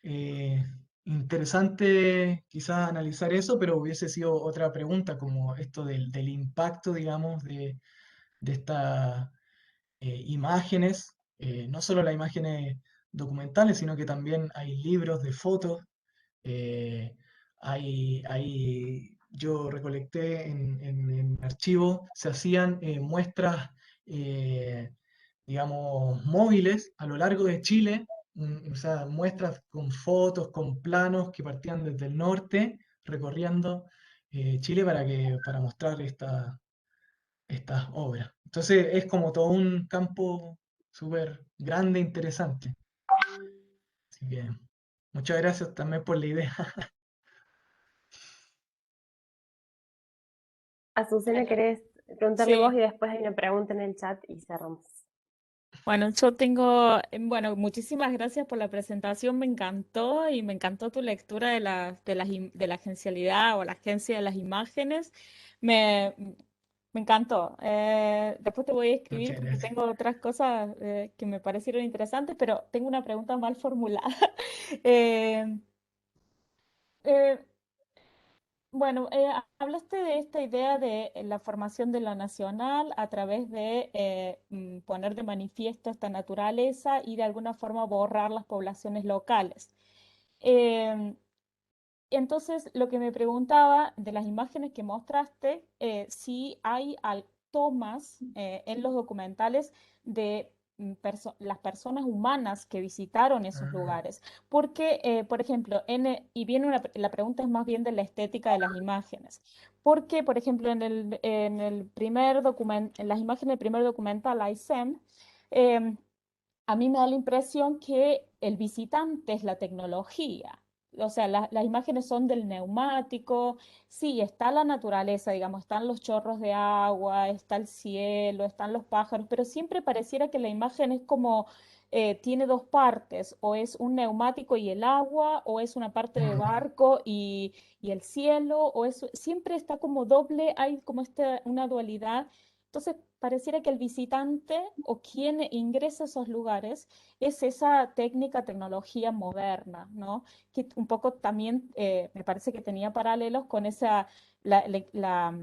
S2: eh, interesante quizás analizar eso, pero hubiese sido otra pregunta como esto del impacto, digamos, de estas imágenes, no solo las imágenes documentales, sino que también hay libros de fotos, eh, yo recolecté en archivo, se hacían muestras, eh, digamos, móviles a lo largo de Chile, o sea, muestras con fotos, con planos que partían desde el norte, recorriendo Chile para mostrar estas obras. Entonces es como todo un campo súper grande, e interesante. Así que muchas gracias también por la idea.
S1: Azucena,
S7: Bueno,
S1: ¿querés preguntarle vos
S7: sí.
S1: y después hay una pregunta en el chat y cerramos?
S7: Bueno, yo tengo, bueno, muchísimas gracias por la presentación, me encantó y me encantó tu lectura de la agencialidad o la agencia de las imágenes. Me, me encantó. Después te voy a escribir
S2: Muchas
S7: porque
S2: gracias.
S7: tengo otras cosas que me parecieron interesantes, pero tengo una pregunta mal formulada. Eh, eh, Bueno, hablaste de esta idea de la formación de la nacional a través de poner de manifiesto esta naturaleza y de alguna forma borrar las poblaciones locales. Em, entonces, lo que me preguntaba de las imágenes que mostraste, si hay tomas en los documentales de las personas humanas que visitaron esos
S2: Ah,
S7: lugares. Porque, por ejemplo, y viene la pregunta es más bien de la estética de las imágenes. Porque, por ejemplo, en el primer en las imágenes del primer documental, ISEM, a mí me da la impresión que el visitante es la tecnología. O sea, las imágenes son del neumático, sí, está la naturaleza, digamos, están los chorros de agua, está el cielo, están los pájaros, pero siempre pareciera que la imagen es como, tiene dos partes, o es un neumático y el agua, o es una parte de
S2: mm,
S7: barco y el cielo, siempre está como doble, hay como una dualidad. Entonces, pareciera que el visitante o quien ingresa a esos lugares es esa técnica, tecnología moderna, ¿no? Que un poco también me parece que tenía paralelos con la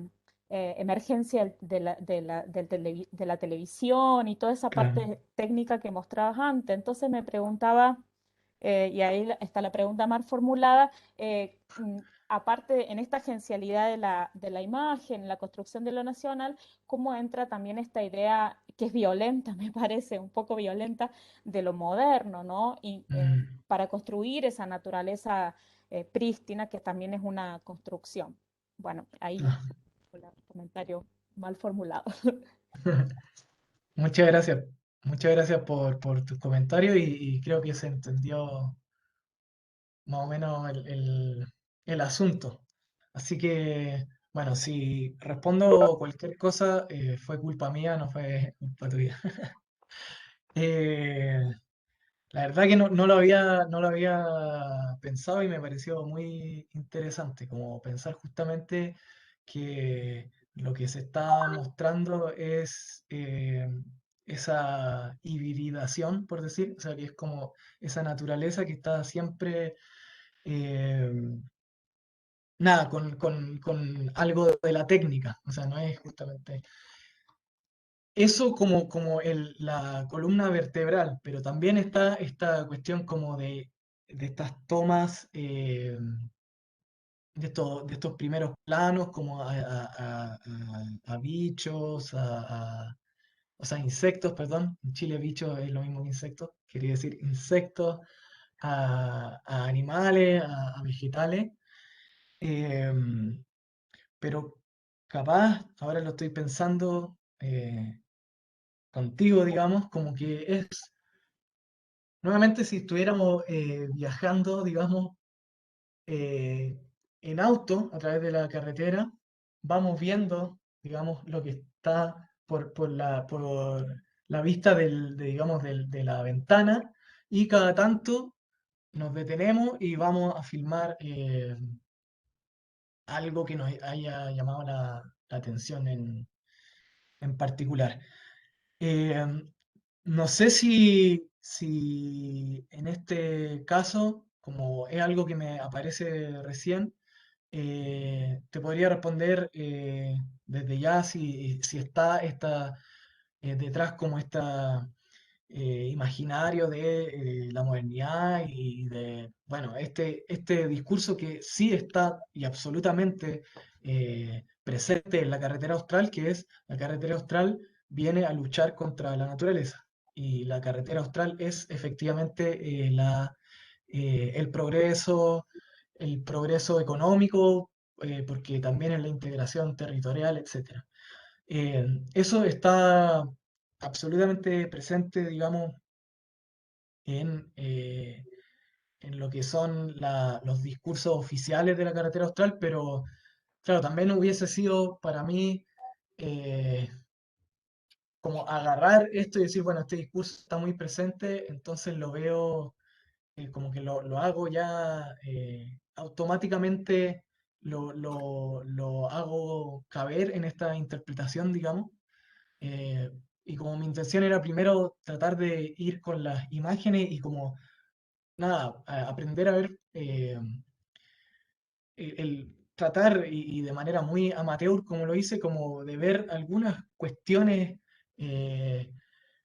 S7: emergencia de la televisión y toda esa
S2: claro.
S7: parte técnica que mostrabas antes. Entonces me preguntaba, y ahí está la pregunta más formulada, aparte en esta agencialidad de la imagen, la construcción de lo nacional, ¿cómo entra también esta idea que es violenta, me parece, un poco violenta, de lo moderno, ¿no? Y
S2: Mm,
S7: para construir esa naturaleza prístina, que también es una construcción. Bueno, ahí
S2: ah.
S7: el comentario mal formulado.
S2: Muchas gracias. Muchas gracias por tus comentarios y creo que se entendió más o menos el asunto. Así que, bueno, si respondo cualquier cosa, fue culpa mía, no fue culpa tuya. Eh, la verdad que no lo había pensado y me pareció muy interesante, como pensar justamente que lo que se está mostrando es esa hibridación, por decir, o sea, que es como esa naturaleza que está siempre, eh, nada, con algo de la técnica, o sea, no es justamente eso como la columna vertebral, pero también está esta cuestión como de estas tomas, de estos primeros planos, como a bichos, o sea, insectos, perdón. En Chile bichos es lo mismo que insectos, quería decir insectos, a animales, a vegetales. Pero capaz, ahora lo estoy pensando contigo, digamos, como que es, nuevamente si estuviéramos viajando, digamos, eh, en auto a través de la carretera, vamos viendo, digamos, lo que está por la vista digamos, de la ventana, y cada tanto nos detenemos y vamos a filmar algo que nos haya llamado la atención en particular. Eh, no sé si en este caso, como es algo que me aparece recién, te podría responder desde ya si está detrás como esta imaginario de la modernidad y de, bueno, este discurso que sí está y absolutamente presente en la carretera austral, que es la carretera austral viene a luchar contra la naturaleza. Y la carretera austral es efectivamente el progreso económico, porque también es la integración territorial, etcétera. Eso está absolutamente presente, digamos, en, en lo que son los discursos oficiales de la carretera austral, pero claro, también hubiese sido para mí eh, como agarrar esto y decir, bueno, este discurso está muy presente, entonces lo veo como que lo hago ya automáticamente, lo hago caber en esta interpretación, digamos. Eh, y como mi intención era primero tratar de ir con las imágenes y como, nada, aprender a ver, tratar y de manera muy amateur, como lo hice, como de ver algunas cuestiones eh,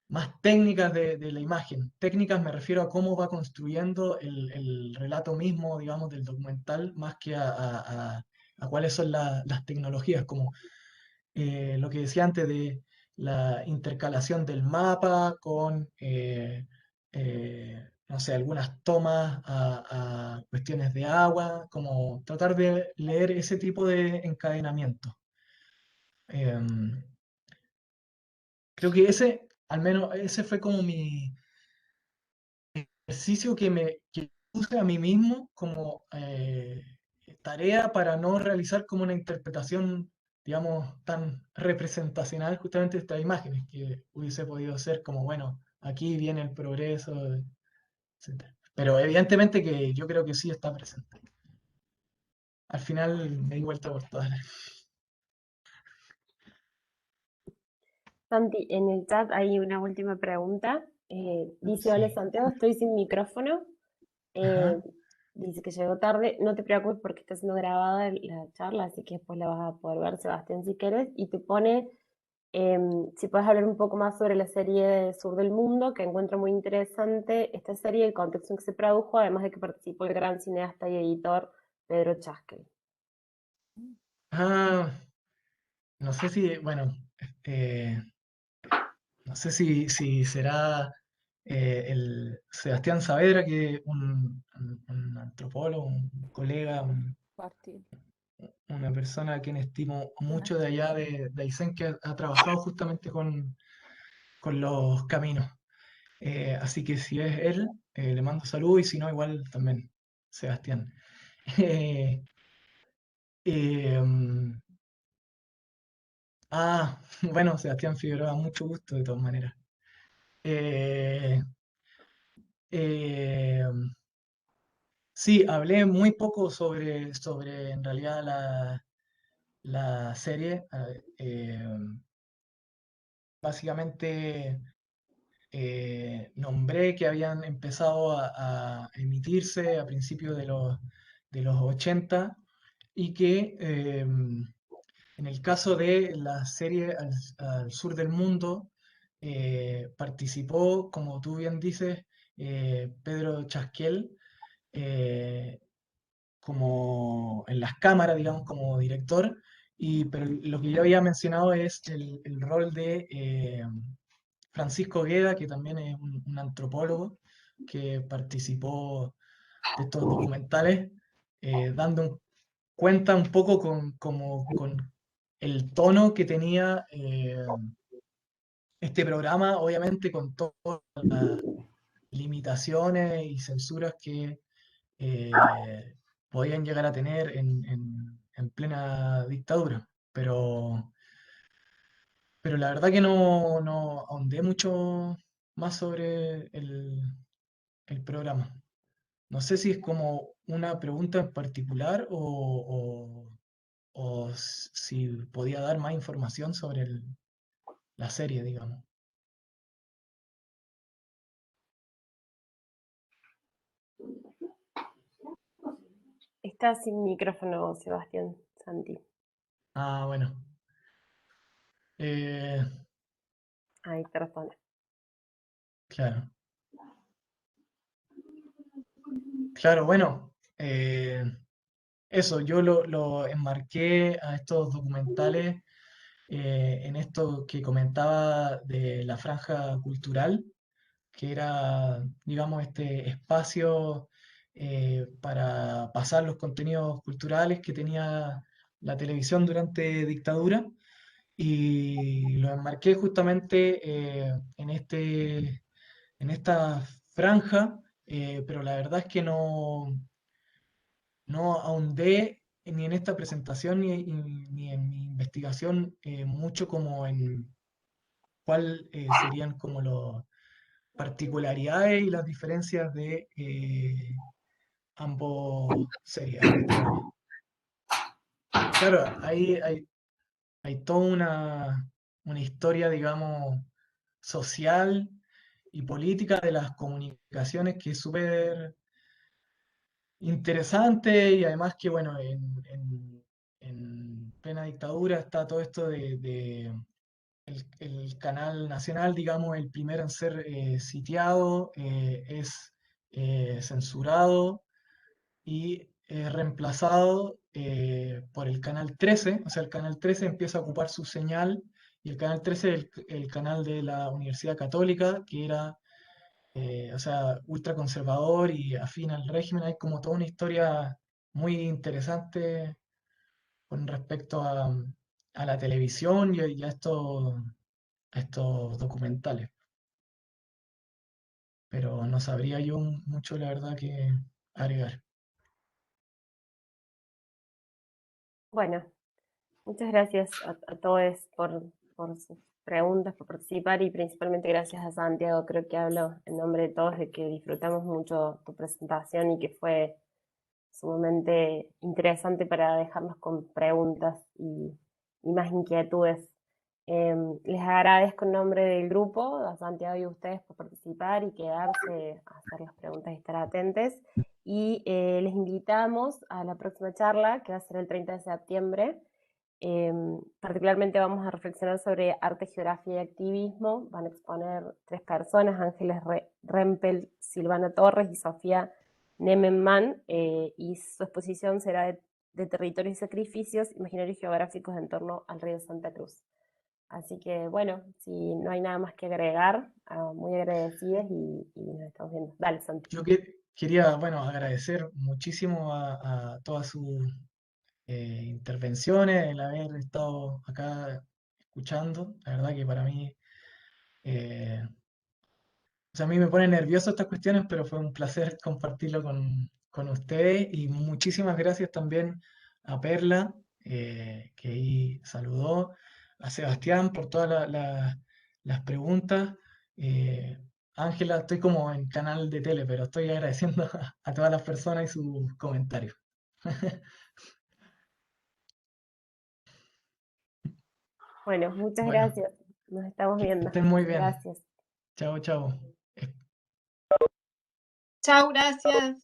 S2: más técnicas de la imagen. Técnicas me refiero a cómo va construyendo el relato mismo, digamos, del documental, más que a cuáles son las tecnologías, como lo que decía antes de la intercalación del mapa con, no sé, algunas tomas a cuestiones de agua, como tratar de leer ese tipo de encadenamiento. Em, Creo que al menos ese fue como mi ejercicio que puse a mí mismo como tarea para no realizar como una interpretación, digamos, tan representacional justamente de estas imágenes, que hubiese podido ser como, bueno, aquí viene el progreso, etc. Pero evidentemente que yo creo que sí está presente. Al final me di vuelta por todas las...
S1: Santi, en el chat hay una última pregunta. Dice, hola
S2: Sí.
S1: Santiago, estoy sin micrófono.
S2: Ajá.
S1: Dice que llegó tarde. No te preocupes porque está siendo grabada la charla, así que después la vas a poder ver, Sebastián, si quieres. Y te pone, si puedes hablar un poco más sobre la serie Sur del Mundo, que encuentro muy interesante esta serie, el contexto en que se produjo, además de que participó el gran cineasta y editor Pedro Chaskel.
S2: Ah, no sé si, bueno, eh, no sé si será el Sebastián Saavedra, que es un antropólogo, un colega,
S7: Partir.
S2: una persona a quien estimo mucho
S7: Apenas.
S2: de allá de Aysén, que ha trabajado justamente con los caminos. Así que si es él, le mando saludos, y si no, igual también Sebastián. Eh, mm, bueno, Sebastián Figueroa, mucho gusto de todas maneras. Eh, eh, sí, hablé muy poco sobre en realidad la serie. Básicamente nombré que habían empezado a emitirse a principios de los 80, y que en el caso de la serie Al Sur del Mundo participó, como tú bien dices, Pedro Chasquel, eh, como en las cámaras, digamos, como director, pero lo que yo había mencionado es el rol de Francisco Gueda, que también es un antropólogo que participó de estos documentales, dando cuenta un poco con el tono que tenía este programa, obviamente con todas las limitaciones y censuras que podían llegar a tener en plena dictadura. Pero la verdad que no ahondé mucho más sobre el programa. No sé si es como una pregunta en particular o si podía dar más información sobre la serie, digamos.
S1: Está sin micrófono, Sebastián, Santi.
S2: Ah, bueno.
S1: Ahí te responde.
S2: Claro. Claro, bueno. Eso, yo lo enmarqué a estos documentales en esto que comentaba de la franja cultural, que era, digamos, este espacio para pasar los contenidos culturales que tenía la televisión durante dictadura, y lo enmarqué justamente en esta franja, pero la verdad es que no ahondé ni en esta presentación ni en mi investigación mucho como en cuál serían como las particularidades y las diferencias de ambos ambos programas. Claro, hay toda una historia, digamos, social y política de las comunicaciones que es súper interesante, y además que, bueno, en plena dictadura está todo esto de el canal nacional, digamos, el primero en ser sitiado, es censurado y reemplazado por el canal 13, o sea, el canal 13 empieza a ocupar su señal, y el canal 13 es el canal de la Universidad Católica, que era, o sea, ultraconservador y afín al régimen. Hay como toda una historia muy interesante con respecto a la televisión y a estos documentales. Pero no sabría yo mucho, la verdad, que agregar.
S1: Bueno, muchas gracias a todos por sus preguntas, por participar, y principalmente gracias a Santiago. Creo que hablo en nombre de todos de que disfrutamos mucho tu presentación y que fue sumamente interesante para dejarnos con preguntas y más inquietudes. Les agradezco en nombre del grupo, a Santiago y a ustedes, por participar y quedarse a hacer las preguntas y estar atentos. Y les invitamos a la próxima charla, que va a ser el 30 de septiembre. Particularmente vamos a reflexionar sobre arte, geografía y activismo. Van a exponer 3 personas: Ángeles Rempel, Silvana Torres y Sofía Nemenman, y su exposición será de territorios y sacrificios imaginarios geográficos en torno al río Santa Cruz. Así que, bueno, si no hay nada más que agregar, muy agradecidas y nos estamos viendo. Dale, Santi.
S2: Yo quería, bueno, agradecer muchísimo a todas sus intervenciones, el haber estado acá escuchando. La verdad que para mí, o sea, a mí me ponen nervioso estas cuestiones, pero fue un placer compartirlo con ustedes, y muchísimas gracias también a Perla, que ahí saludó, a Sebastián por todas las preguntas. eh, Ángela, estoy como en canal de tele, pero estoy agradeciendo a todas las personas y sus comentarios.
S1: Bueno, muchas
S2: Bueno,
S1: gracias. Nos estamos
S2: que
S1: viendo.
S2: estén muy bien.
S1: Gracias.
S2: Chao, chao.
S8: Chao, gracias.